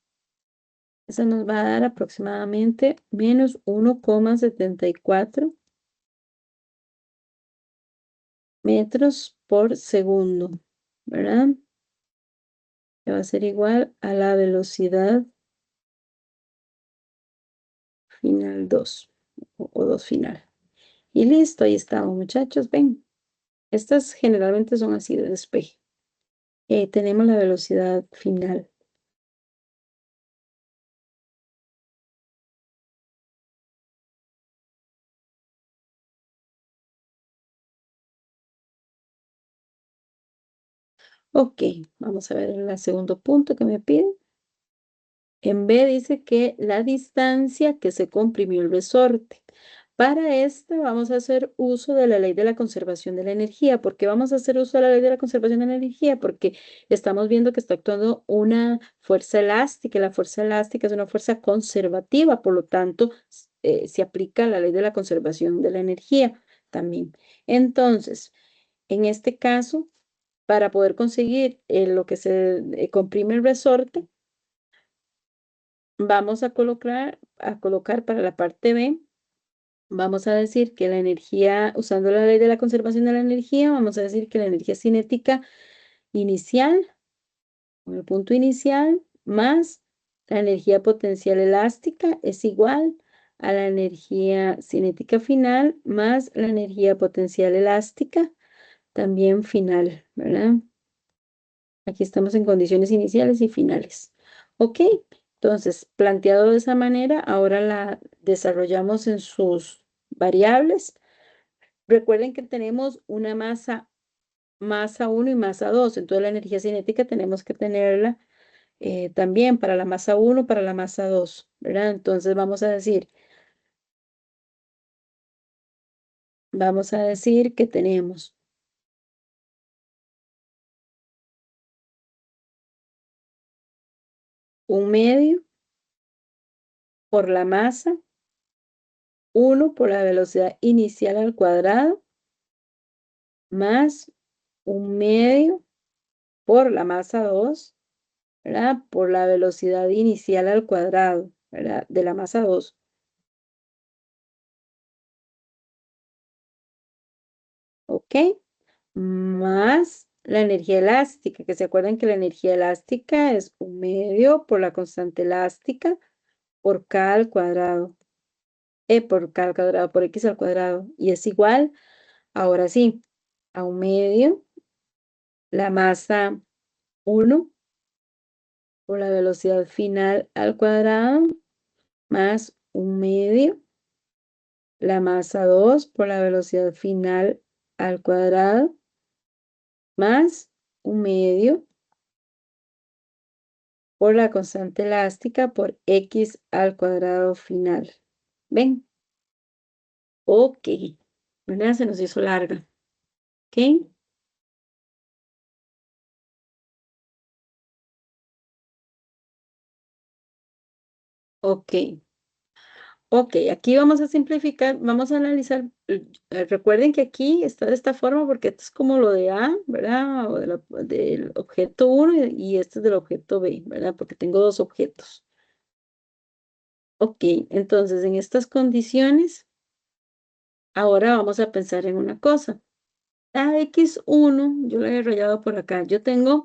Eso nos va a dar aproximadamente menos 1,74 metros por segundo, ¿verdad? Que va a ser igual a la velocidad final 2 o 2 final. Y listo, ahí estamos, muchachos. Ven, estas generalmente son así de despeje. Y ahí tenemos la velocidad final. Ok, vamos a ver el segundo punto que me pide. En B dice que la distancia que se comprimió el resorte. Para esto vamos a hacer uso de la ley de la conservación de la energía. ¿Por qué vamos a hacer uso de la ley de la conservación de la energía? Porque estamos viendo que está actuando una fuerza elástica y la fuerza elástica es una fuerza conservativa, por lo tanto, se aplica la ley de la conservación de la energía también. Entonces, en este caso, para poder conseguir lo que se comprime el resorte, vamos a colocar para la parte B, vamos a decir que la energía, usando la ley de la conservación de la energía, vamos a decir que la energía cinética inicial, o el punto inicial, más la energía potencial elástica es igual a la energía cinética final más la energía potencial elástica también final, ¿verdad? Aquí estamos en condiciones iniciales y finales. Ok, entonces, planteado de esa manera, ahora la desarrollamos en sus variables. Recuerden que tenemos una masa 1 y masa 2. Entonces, la energía cinética tenemos que tenerla también para la masa 1, para la masa 2, ¿verdad? Entonces, vamos a decir que tenemos un medio por la masa, 1 por la velocidad inicial al cuadrado, más un medio por la masa 2, ¿verdad? Por la velocidad inicial al cuadrado, ¿verdad? De la masa 2. ¿ok? Más la energía elástica, que se acuerdan que la energía elástica es 1/2 por la constante elástica por K al cuadrado, por K al cuadrado, por X al cuadrado, y es igual, ahora sí, a 1/2 la masa 1 por la velocidad final al cuadrado, más 1/2 la masa 2 por la velocidad final al cuadrado, más 1/2 por la constante elástica por X al cuadrado final. ¿Ven? Ok. ¿Verdad? Se nos hizo larga. ¿Ok? Ok. Ok, aquí vamos a simplificar, vamos a analizar. Recuerden que aquí está de esta forma porque esto es como lo de A, ¿verdad? O del objeto 1 y este es del objeto B, ¿verdad? Porque tengo dos objetos. Ok, entonces en estas condiciones, ahora vamos a pensar en una cosa. La X1, yo la he rayado por acá. Yo tengo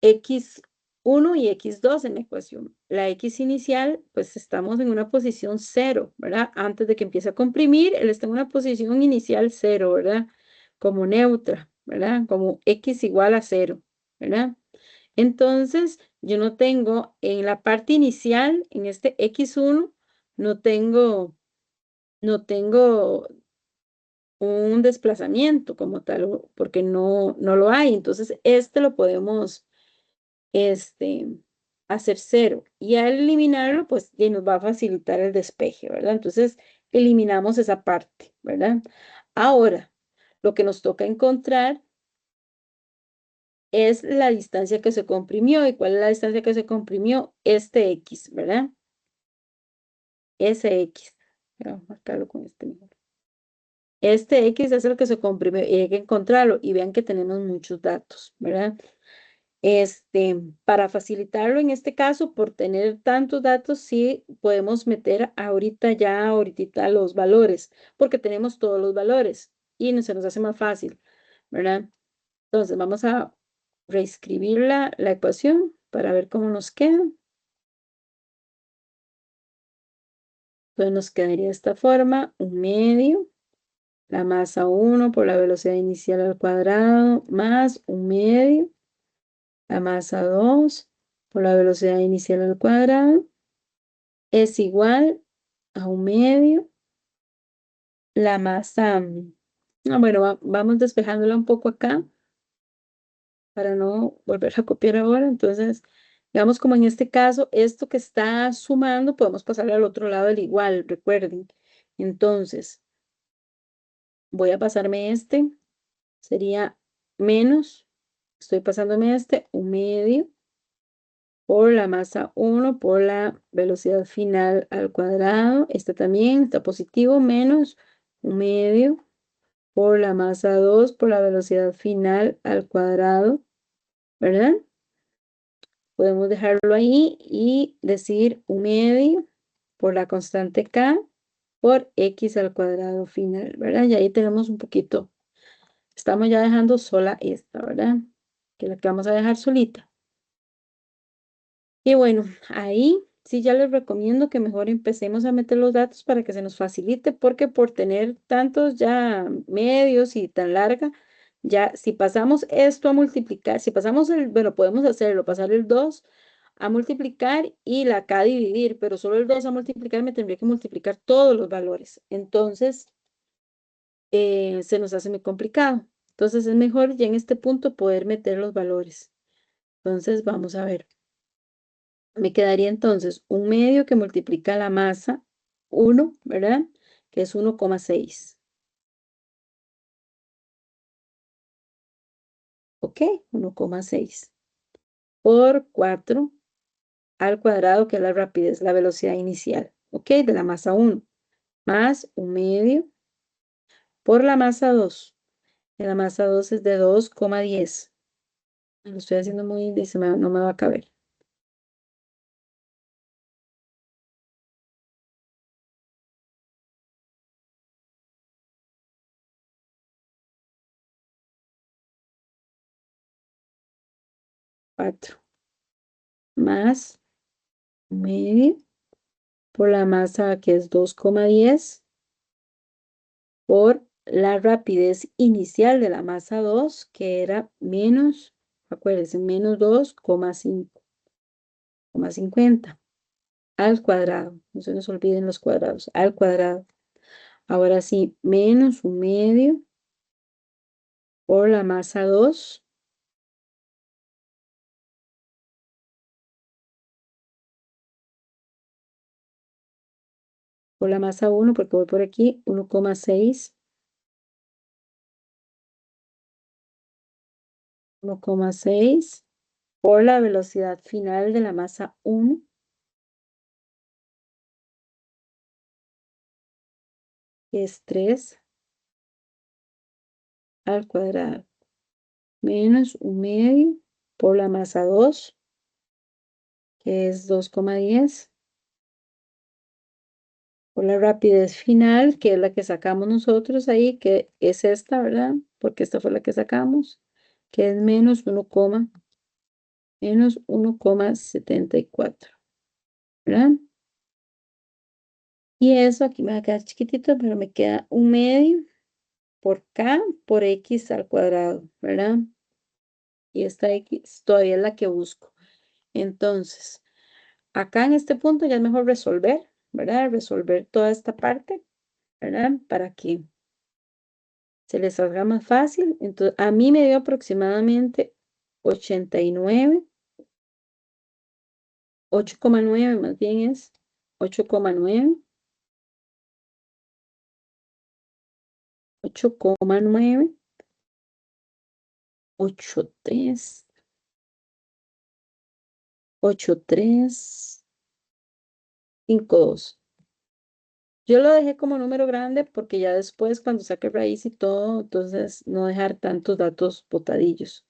X1 y X2 en la ecuación. La X inicial, pues estamos en una posición 0, ¿verdad? Antes de que empiece a comprimir, él está en una posición inicial 0, ¿verdad? Como neutra, ¿verdad? Como X igual a 0, ¿verdad? Entonces, yo no tengo en la parte inicial, en este X1, no tengo, no tengo un desplazamiento como tal, porque no lo hay. Entonces, este lo podemos este, hacer 0. Y al eliminarlo, pues ya nos va a facilitar el despeje, ¿verdad? Entonces, eliminamos esa parte, ¿verdad? Ahora, lo que nos toca encontrar es la distancia que se comprimió. ¿Y cuál es la distancia que se comprimió? Este X, ¿verdad? Ese X. Voy a marcarlo con este mejor. Este X es el que se comprimió y hay que encontrarlo. Y vean que tenemos muchos datos, ¿verdad? Para facilitarlo en este caso, por tener tantos datos, sí podemos meter ahorita los valores, porque tenemos todos los valores y se nos hace más fácil, ¿verdad? Entonces vamos a reescribir la ecuación para ver cómo nos queda. Entonces nos quedaría de esta forma, 1/2, la masa 1 por la velocidad inicial al cuadrado, más 1/2 la masa 2 por la velocidad inicial al cuadrado, es igual a 1/2 la masa. Bueno, vamos despejándola un poco acá para no volver a copiar ahora. Entonces, digamos como en este caso, esto que está sumando, podemos pasarlo al otro lado del igual, recuerden. Entonces, voy a pasarme sería menos, estoy pasándome 1/2 por la masa 1 por la velocidad final al cuadrado. Este también está positivo, menos 1/2 por la masa 2 por la velocidad final al cuadrado, ¿verdad? Podemos dejarlo ahí y decir 1/2 por la constante K por X al cuadrado final, ¿verdad? Y ahí tenemos un poquito. Estamos ya dejando sola esta, ¿verdad? Que la que vamos a dejar solita. Y bueno, ahí sí ya les recomiendo que mejor empecemos a meter los datos para que se nos facilite, porque por tener tantos ya medios y tan larga, ya si pasamos esto a multiplicar, si pasamos bueno, podemos hacerlo, pasar el 2 a multiplicar y la K dividir, pero solo el 2 a multiplicar me tendría que multiplicar todos los valores. Entonces, se nos hace muy complicado. Entonces, es mejor ya en este punto poder meter los valores. Entonces, vamos a ver. Me quedaría entonces 1/2 que multiplica la masa 1, ¿verdad? Que es 1,6. ¿Ok? 1,6 por 4 al cuadrado, que es la rapidez, la velocidad inicial, ¿ok? De la masa 1, más 1/2 por la masa 2. La masa 2 es de 2,10. Lo estoy haciendo muy, no me va a caber. 4 más medio por la masa que es 2,10 por la rapidez inicial de la masa 2 que era menos, acuérdense, menos 2,50 al cuadrado. No se nos olviden los cuadrados, al cuadrado. Ahora sí, menos un medio por la masa 2 por la masa 1, porque voy por aquí, 1,6, 1,6 por la velocidad final de la masa 1, que es 3 al cuadrado, menos un medio por la masa 2, que es 2,10, por la rapidez final, que es la que sacamos nosotros ahí, que es esta, ¿verdad? Porque esta fue la que sacamos, que es menos 1,74, ¿verdad? Y eso aquí me va a quedar chiquitito, pero me queda un medio por K por X al cuadrado, ¿verdad? Y esta X todavía es la que busco. Entonces, acá en este punto ya es mejor resolver, ¿verdad? Resolver toda esta parte, ¿verdad? Para que se les haga más fácil. Entonces, a mí me dio aproximadamente 89, 8,9 más bien es 8,9, 8,9, 83, 8352. Yo lo dejé como número grande porque ya después cuando saque raíz y todo, entonces no dejar tantos datos botadillos.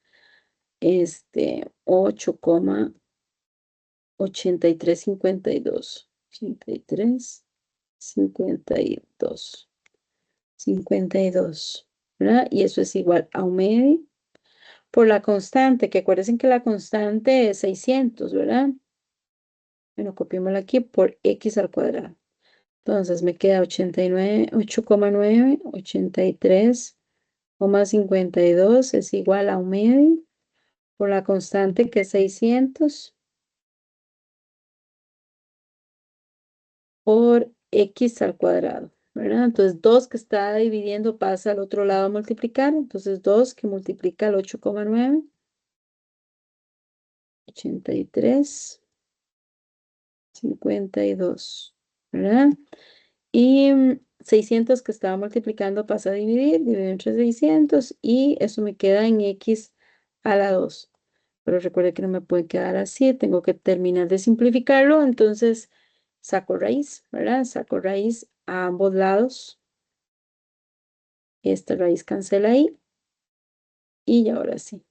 8,8352. 83,52. 52. ¿Verdad? Y eso es igual a un medio por la constante, que acuérdense que la constante es 600, ¿verdad? Bueno, copiémosla aquí por x al cuadrado. Entonces me queda 89, 8,9, 83,52 es igual a un medio por la constante que es 600 por x al cuadrado, ¿verdad? Entonces 2 que está dividiendo pasa al otro lado a multiplicar. Entonces 2 que multiplica el 8,9, 83,52, ¿verdad? Y 600 que estaba multiplicando pasa a dividir, divido entre 600 y eso me queda en x a la 2. Pero recuerde que no me puede quedar así, tengo que terminar de simplificarlo, entonces saco raíz, ¿verdad? Saco raíz a ambos lados. Esta raíz cancela ahí y ahora sí.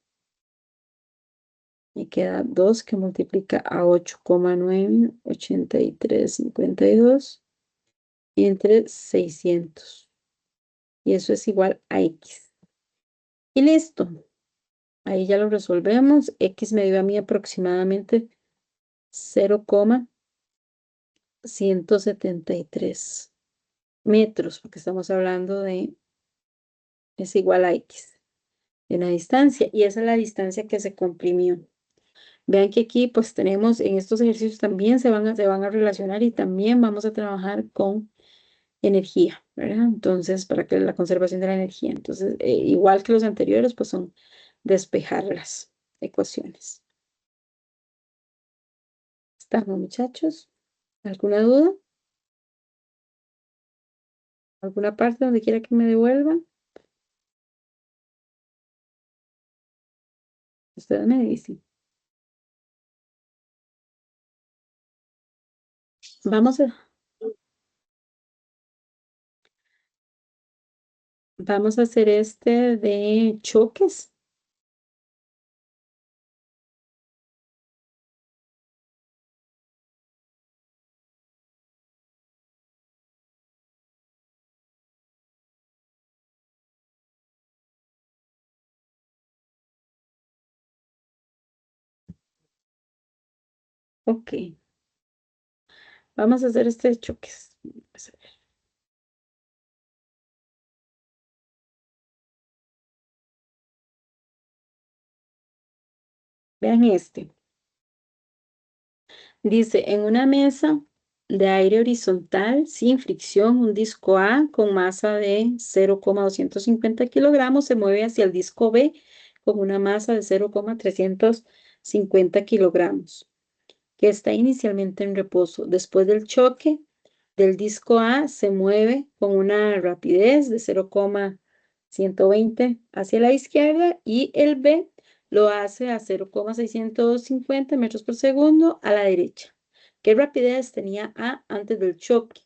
Me queda 2 que multiplica a 8,9, 83,52 entre 600. Y eso es igual a x. Y listo. Ahí ya lo resolvemos. X me dio a mí aproximadamente 0,173 metros, porque estamos hablando de, es igual a X, de una distancia. Y esa es la distancia que se comprimió. Vean que aquí pues tenemos, en estos ejercicios también se van a relacionar y también vamos a trabajar con energía, ¿verdad? Entonces, para que la conservación de la energía. Entonces, igual que los anteriores, pues son despejar las ecuaciones. ¿Estamos, muchachos? ¿Alguna duda? ¿Alguna parte donde quiera que me devuelvan? Ustedes me dicen. Vamos a, vamos a hacer este de choques. Ok. Vamos a hacer este choque. Vamos a ver. Vean este. Dice, en una mesa de aire horizontal sin fricción, un disco A con masa de 0,250 kilogramos se mueve hacia el disco B con una masa de 0,350 kilogramos, que está inicialmente en reposo. Después del choque del disco A se mueve con una rapidez de 0,120 hacia la izquierda y el B lo hace a 0,650 metros por segundo a la derecha. ¿Qué rapidez tenía A antes del choque?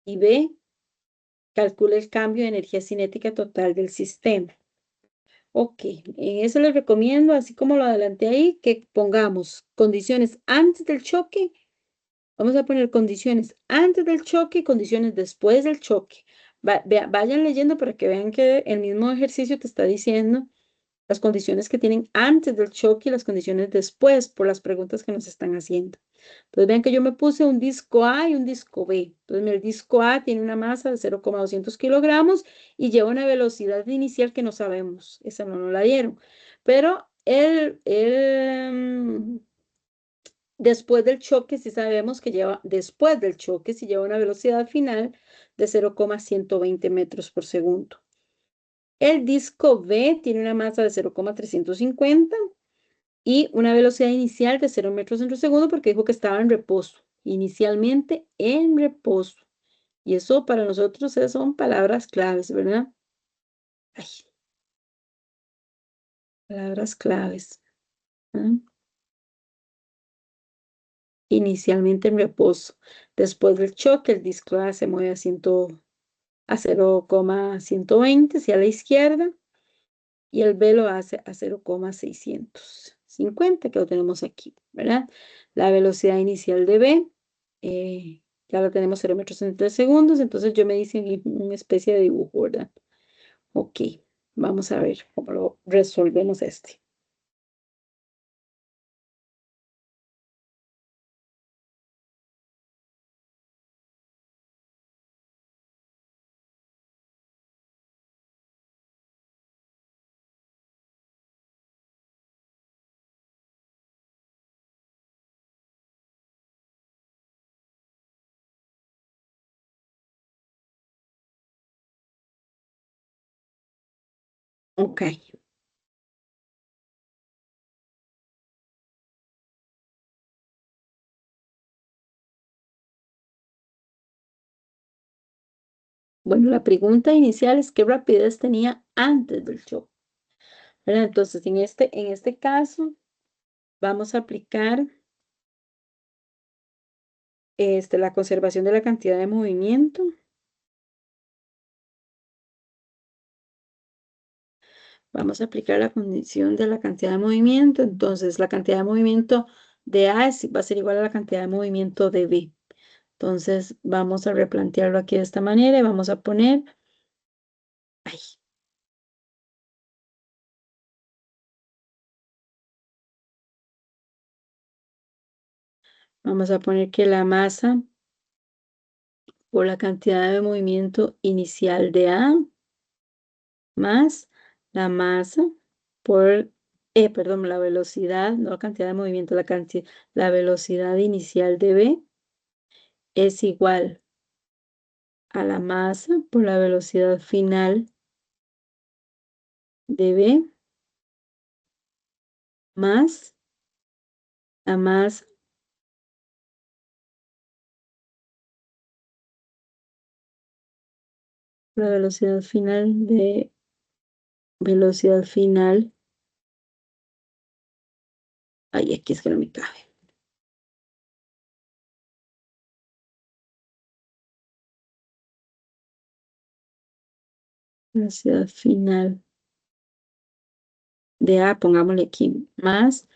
Y B, calcula el cambio de energía cinética total del sistema. Ok, en eso les recomiendo, así como lo adelanté ahí, que pongamos condiciones antes del choque. Vamos a poner condiciones antes del choque y condiciones después del choque. Vayan leyendo para que vean que el mismo ejercicio te está diciendo las condiciones que tienen antes del choque y las condiciones después por las preguntas que nos están haciendo. Entonces vean que yo me puse un disco A y un disco B. Entonces el disco A tiene una masa de 0,200 kilogramos y lleva una velocidad inicial que no sabemos. Esa no nos la dieron. Pero después del choque, sí sabemos que lleva, después del choque, sí lleva una velocidad final de 0,120 metros por segundo. El disco B tiene una masa de 0,350 y una velocidad inicial de 0 metros por segundo porque dijo que estaba en reposo, inicialmente en reposo. Y eso para nosotros son palabras claves, ¿verdad? Ay, palabras claves. ¿Ah? Inicialmente en reposo. Después del choque, el disco A se mueve a 0,120 hacia la izquierda y el B lo hace a 0,650, que lo tenemos aquí, ¿verdad? La velocidad inicial de B, ya la tenemos 0 metros en 3 segundos, entonces yo me hice una especie de dibujo, ¿verdad? Ok, vamos a ver cómo lo resolvemos este. Ok, bueno, la pregunta inicial es qué rapidez tenía antes del choque, ¿verdad? Entonces, en este caso, vamos a aplicar la conservación de la cantidad de movimiento. Vamos a aplicar la condición de la cantidad de movimiento. Entonces, la cantidad de movimiento de A va a ser igual a la cantidad de movimiento de B. Entonces, vamos a replantearlo aquí de esta manera y vamos a poner, ay, vamos a poner que la masa por la cantidad de movimiento inicial de A más la masa por, perdón, la velocidad, no la cantidad de movimiento, la velocidad inicial de B es igual a la masa por la velocidad final de B más la masa por la velocidad final. Ay, aquí es que no me cabe. Velocidad final de A, pongámosle aquí, más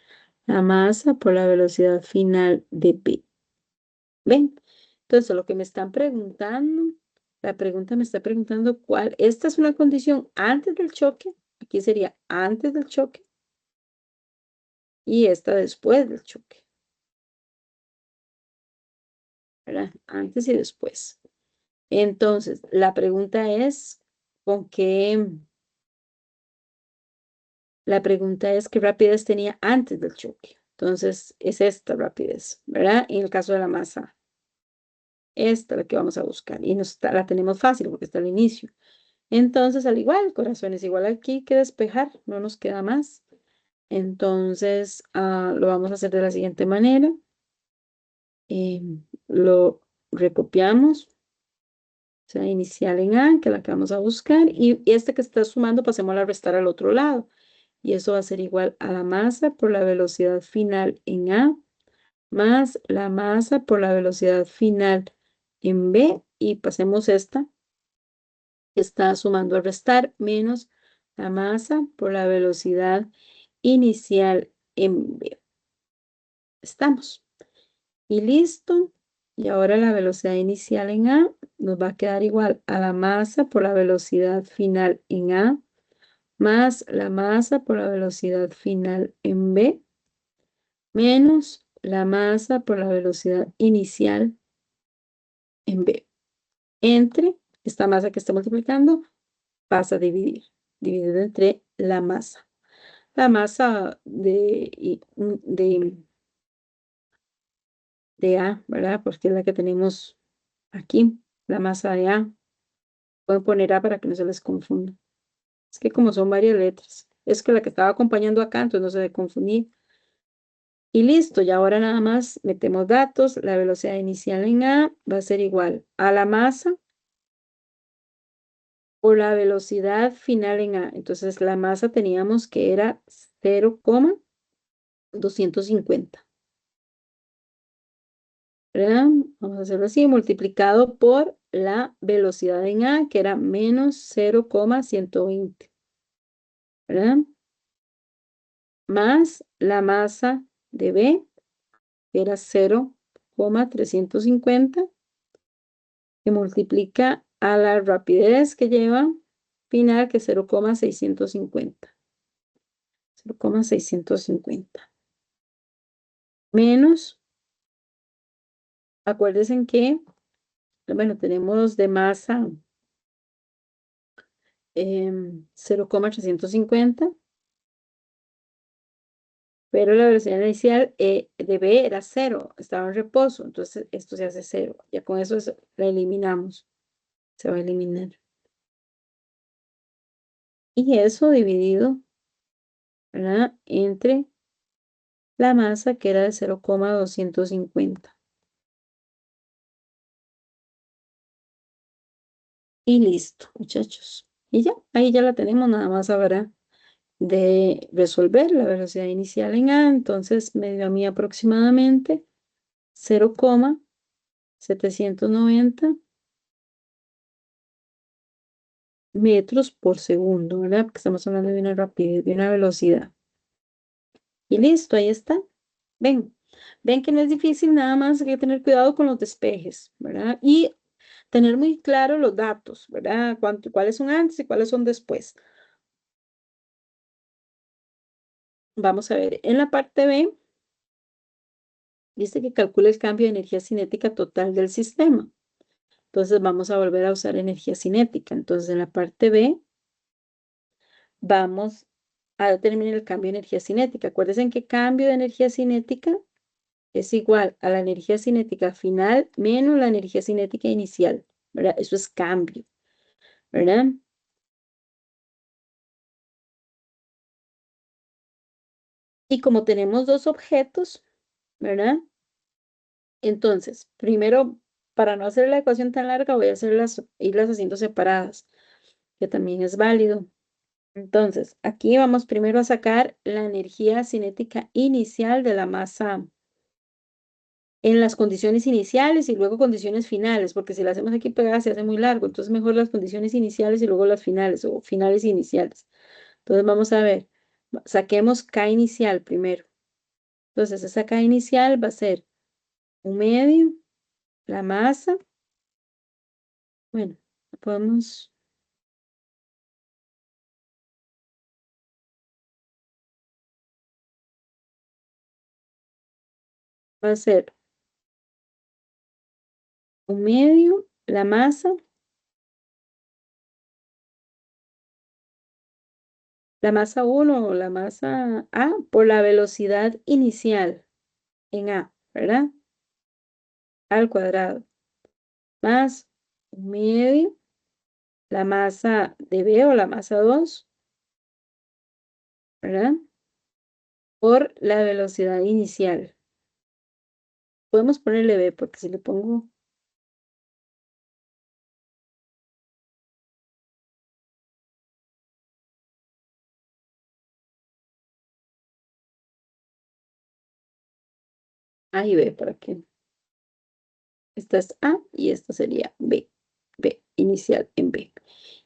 la masa por la velocidad final de B. ¿Ven? Entonces, lo que me están preguntando, la pregunta me está preguntando cuál, esta es una condición antes del choque, aquí sería antes del choque, y esta después del choque. ¿verdad? Antes y después. Entonces, la pregunta es, ¿con qué? La pregunta es, ¿qué rapidez tenía antes del choque? Entonces, es esta rapidez, ¿verdad? En el caso de la masa, esta es la que vamos a buscar. Y la tenemos fácil porque está al inicio. Entonces, al igual, corazones, igual aquí que despejar, no nos queda más. Entonces, lo vamos a hacer de la siguiente manera. Lo recopiamos, o sea, inicial en A, que es la que vamos a buscar, y este que está sumando, pasémosla a restar al otro lado. Y eso va a ser igual a la masa por la velocidad final en A, más la masa por la velocidad final en B, y pasemos esta, que está sumando a restar, menos la masa por la velocidad inicial en B. Estamos. Y listo. Y ahora la velocidad inicial en A nos va a quedar igual a la masa por la velocidad final en A, más la masa por la velocidad final en B, menos la masa por la velocidad inicial en B. Entre esta masa que está multiplicando, pasa a dividir. Dividido entre la masa. La masa de A, ¿verdad? Porque es la que tenemos aquí, la masa de A. Pueden poner A para que no se les confunda. Es que como son varias letras, es que la que estaba acompañando acá, entonces no se debe confundir. Y listo, y ahora nada más metemos datos. La velocidad inicial en A va a ser igual a la masa por la velocidad final en A. Entonces la masa teníamos que era 0,250. ¿Verdad? Vamos a hacerlo así, multiplicado por la velocidad en A, que era menos 0,120. ¿Verdad? Más la masa de B, que era 0,350, que multiplica a la rapidez que lleva final, que es 0,650. 0,650. Menos, acuérdense que, bueno, tenemos de masa 0,350, pero la velocidad inicial de B era 0, estaba en reposo, entonces esto se hace 0. Ya con eso la eliminamos, se va a eliminar. Y eso dividido, ¿verdad? Entre la masa, que era de 0,250. Y listo, muchachos. Y ya, ahí ya la tenemos, nada más habrá de resolver la velocidad inicial en A. Entonces me dio a mí aproximadamente 0,790 metros por segundo, ¿verdad? Porque estamos hablando de una rapidez, de una velocidad. Y listo, ahí está. Ven, ven que no es difícil, nada más hay que tener cuidado con los despejes, ¿verdad? Y tener muy claro los datos, ¿verdad? Cuáles son antes y cuáles son después. Vamos a ver, en la parte B, dice que calcula el cambio de energía cinética total del sistema. Entonces vamos a volver a usar energía cinética. Entonces en la parte B vamos a determinar el cambio de energía cinética. Acuérdense que cambio de energía cinética es igual a la energía cinética final menos la energía cinética inicial, ¿verdad? Eso es cambio, ¿verdad? Y como tenemos dos objetos, ¿verdad? Entonces, primero, para no hacer la ecuación tan larga, voy a irlas haciendo separadas, que también es válido. Entonces, aquí vamos primero a sacar la energía cinética inicial de la masa en las condiciones iniciales y luego condiciones finales, porque si la hacemos aquí pegada se hace muy largo, entonces mejor las condiciones iniciales y luego las finales o finales e iniciales. Entonces vamos a ver, saquemos K inicial primero. Entonces esa K inicial va a ser un medio, la masa, bueno, podemos, va a ser un medio, la masa 1 o la masa A por la velocidad inicial en A, ¿verdad? Al cuadrado, más un medio, la masa de B o la masa 2, ¿verdad? Por la velocidad inicial. Podemos ponerle B porque si le pongo A y B para que esta es A y esta sería B. B inicial en B.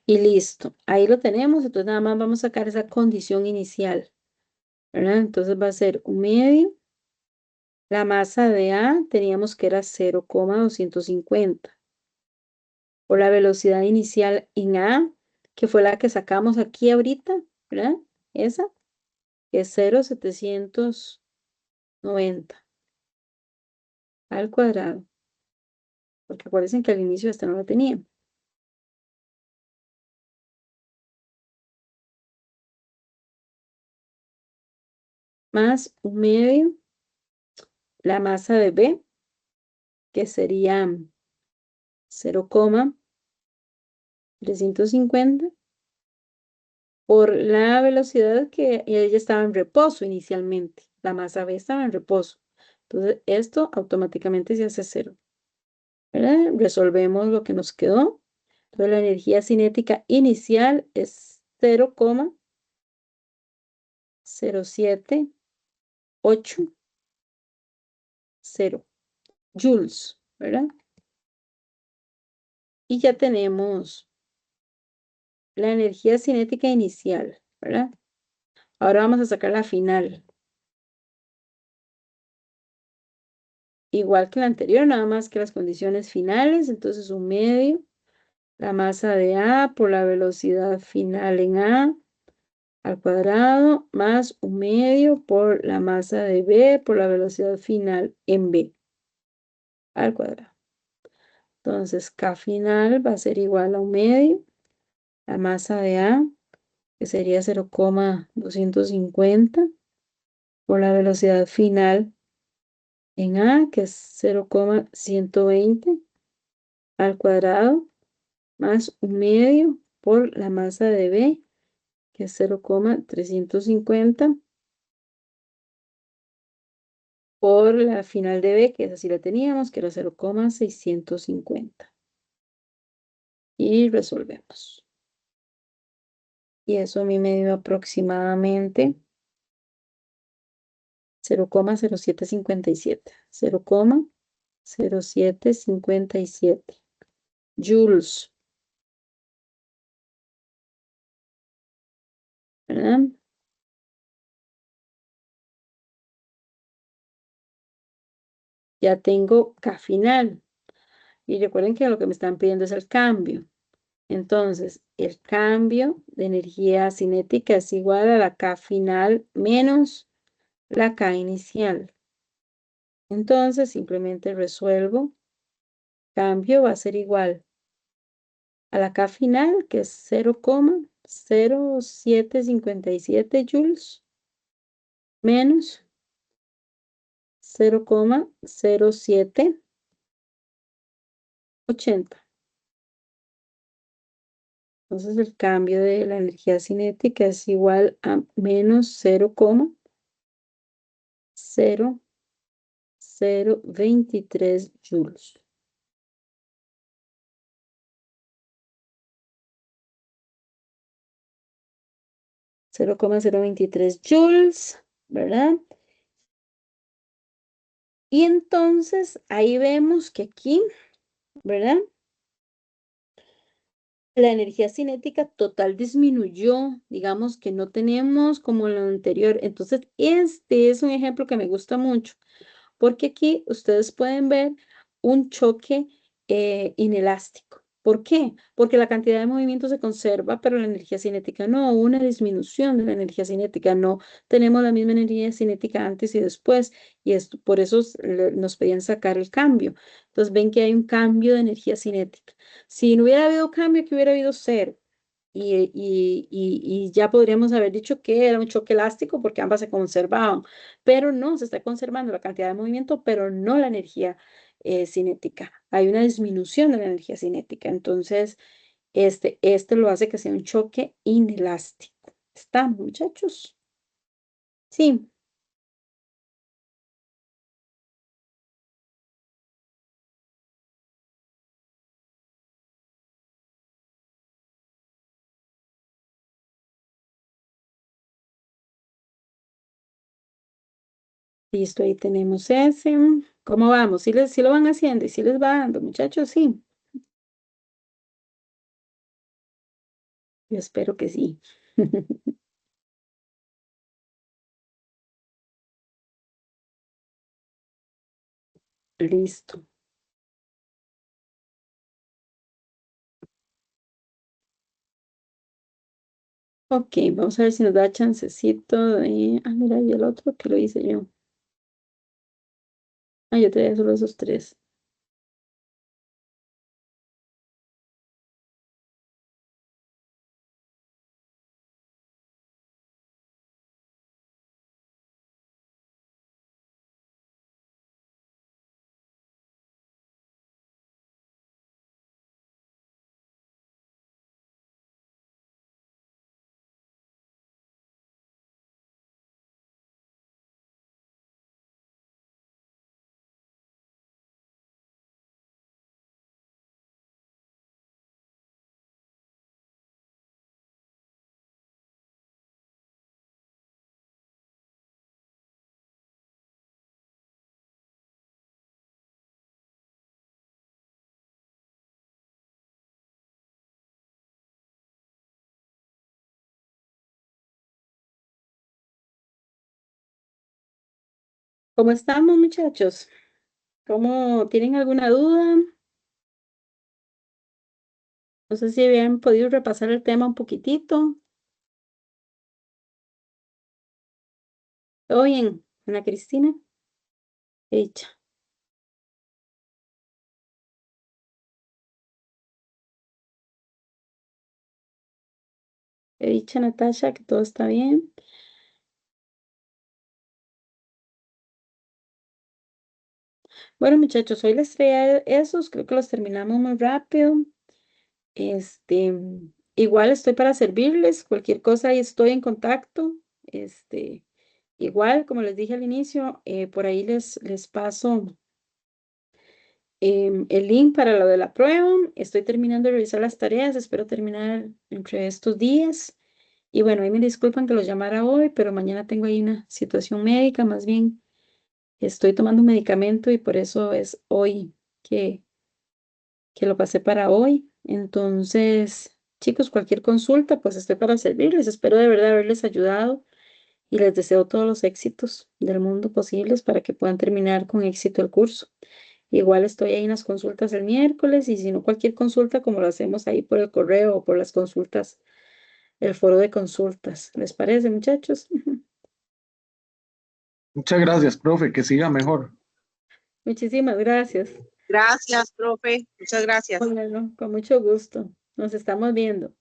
Y listo. Ahí lo tenemos. Entonces nada más vamos a sacar esa condición inicial, ¿verdad? Entonces va a ser un medio. La masa de A teníamos que era 0,250. Por la velocidad inicial en A, que fue la que sacamos aquí ahorita, ¿verdad? Esa, que es 0,790 al cuadrado. Porque acuérdense que al inicio esta no la tenía. Más un medio, la masa de B, que sería 0,350 por la velocidad que ella estaba en reposo inicialmente. La masa B estaba en reposo. Entonces, esto automáticamente se hace 0. ¿Verdad? Resolvemos lo que nos quedó. Entonces, la energía cinética inicial es 0,0780 joules, ¿verdad? Y ya tenemos la energía cinética inicial, ¿verdad? Ahora vamos a sacar la final. Igual que la anterior, nada más que las condiciones finales. Entonces, un medio, la masa de A por la velocidad final en A al cuadrado, más un medio por la masa de B por la velocidad final en B al cuadrado. Entonces, K final va a ser igual a un medio, la masa de A, que sería 0,250 por la velocidad final en A, que es 0,120 al cuadrado, más un medio por la masa de B, que es 0,350 por la final de B, que esa sí la teníamos, que era 0,650. Y resolvemos. Y eso a mí me dio aproximadamente 0,0757. 0,0757 joules, ¿verdad? Ya tengo K final. Y recuerden que lo que me están pidiendo es el cambio. Entonces, el cambio de energía cinética es igual a la K final menos la K inicial. Entonces, simplemente resuelvo. Cambio va a ser igual a la K final, que es 0,0757 joules, menos 0,0780. Entonces, el cambio de la energía cinética es igual a menos 0,0023 joules. 0,023 joules, ¿verdad? Y entonces ahí vemos que aquí, ¿verdad? La energía cinética total disminuyó, digamos que no tenemos como lo anterior. Entonces, este es un ejemplo que me gusta mucho, porque aquí ustedes pueden ver un choque inelástico. ¿Por qué? Porque la cantidad de movimiento se conserva, pero la energía cinética no, hubo una disminución de la energía cinética, no tenemos la misma energía cinética antes y después, y esto, por eso nos pedían sacar el cambio. Entonces ven que hay un cambio de energía cinética. Si no hubiera habido cambio, que hubiera habido cero. Y ya podríamos haber dicho que era un choque elástico porque ambas se conservaban, pero no, se está conservando la cantidad de movimiento, pero no la energía cinética. Hay una disminución de la energía cinética, entonces este lo hace que sea un choque inelástico. ¿Están, muchachos? Sí, listo, ahí tenemos ese. ¿Cómo vamos? ¿Sí lo van haciendo y sí les va dando, muchachos? Sí, yo espero que sí. Listo. Ok, vamos a ver si nos da chancecito de... Ah, mira, y el otro que lo hice yo. Ah, yo traía solo esos tres. ¿Cómo estamos, muchachos? ¿Cómo tienen alguna duda? No sé si habían podido repasar el tema un poquitito. ¿Todo bien, Ana Cristina? Hecha. He dicho, Natasha, que todo está bien. Bueno, muchachos, hoy les traía esos. Creo que los terminamos muy rápido. Este, igual estoy para servirles. Cualquier cosa ahí estoy en contacto. Igual, como les dije al inicio, por ahí les paso el link para lo de la prueba. Estoy terminando de revisar las tareas. Espero terminar entre estos días. Y bueno, ahí me disculpan que los llamara hoy, pero mañana tengo ahí una situación médica. Más bien, estoy tomando un medicamento y por eso es hoy que, que lo pasé para hoy. Entonces, chicos, cualquier consulta, pues estoy para servirles. Espero de verdad haberles ayudado y les deseo todos los éxitos del mundo posibles para que puedan terminar con éxito el curso. Igual estoy ahí en las consultas el miércoles y si no cualquier consulta, como lo hacemos ahí por el correo o por las consultas, el foro de consultas. ¿Les parece, muchachos? Muchas gracias, profe, que siga mejor. Muchísimas gracias. Gracias, profe. Muchas gracias. Bueno, con mucho gusto. Nos estamos viendo.